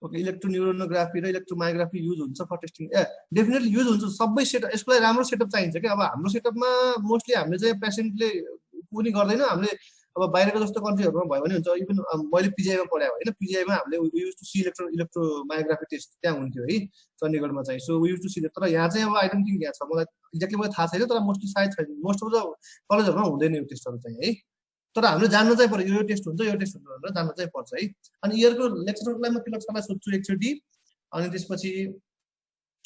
ओके इलेक्ट्रोन्युरोनोग्राफी र इलेक्ट्रोमायोग्राफी युज हुन्छ फर टेस्टिङ डेफिनेटली युज हुन्छ सबै सेटअप यसको लागि राम्रो सेटअप चाहिन्छ कि अब हाम्रो सेटअपमा मोस्टली हामीले चाहिँ पेसेन्टले पनि गर्दैन हामीले अब बाहिरको जस्तो कन्ट्रीहरूमा भयो भने हुन्छ इभन मैले पिजिआईमा पढाएँ होइन पिजिआईमा हामीले use to see electromyography test त्यहाँ हुन्थ्यो है चण्डीगढमा चाहिँ सो युज टु सी तर यहाँ चाहिँ अब आई डोन्ट थिङ्क यहाँ छ मलाई एक्ज्याक्टली मलाई थाहा छैन तर मोस्टली सायद छैन मोस्ट अफ द कलेजहरूमा हुँदैन यो टेस्टहरू चाहिँ है तर हामीले जान्न चाहिँ पर्यो यो टेस्ट हुन्छ यो टेस्ट हुन्छ भनेर जान्न चाहिँ पर्छ है अनि इयरको लेक्चरको लागि म तिलक सरलाई सोध्छु एकचोटि अनि त्यसपछि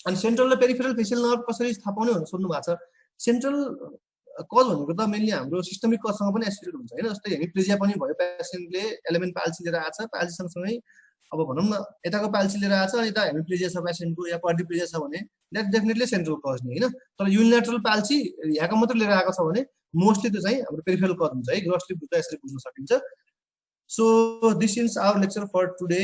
अनि सेन्ट्रल र पेरिफेरल फेसियल नर्भ कसरी थाहा पाउने भनेर सोध्नु भएको छ सेन्ट्रल कज भनेको त मेनली हाम्रो सिस्टमिक कजसँग पनि एसोसिएटेड हुन्छ होइन जस्तै हेमिप्लेजिया पनि भयो पेसेन्टले एलिमेन्ट पाल्सी लिएर आएको छ पाल्सी सँगसँगै अब भनौँ न यताको पाल्सी लिएर आएको छ अनि यता हेमिप्लेजिया छ पेसेन्टको या क्वाड्रिप्लेजिया छ भने द्याट डेफिनेटली सेन्ट्रल कज नि होइन तर युनिलेटरल पाल्सी यहाँको मात्रै लिएर आएको छ भने मोस्टली त्यो चाहिँ हाम्रो पेरिफेरल कज हुन्छ है ग्रसली बुझ्दा यसरी बुझ्न सकिन्छ so this is our lecture for today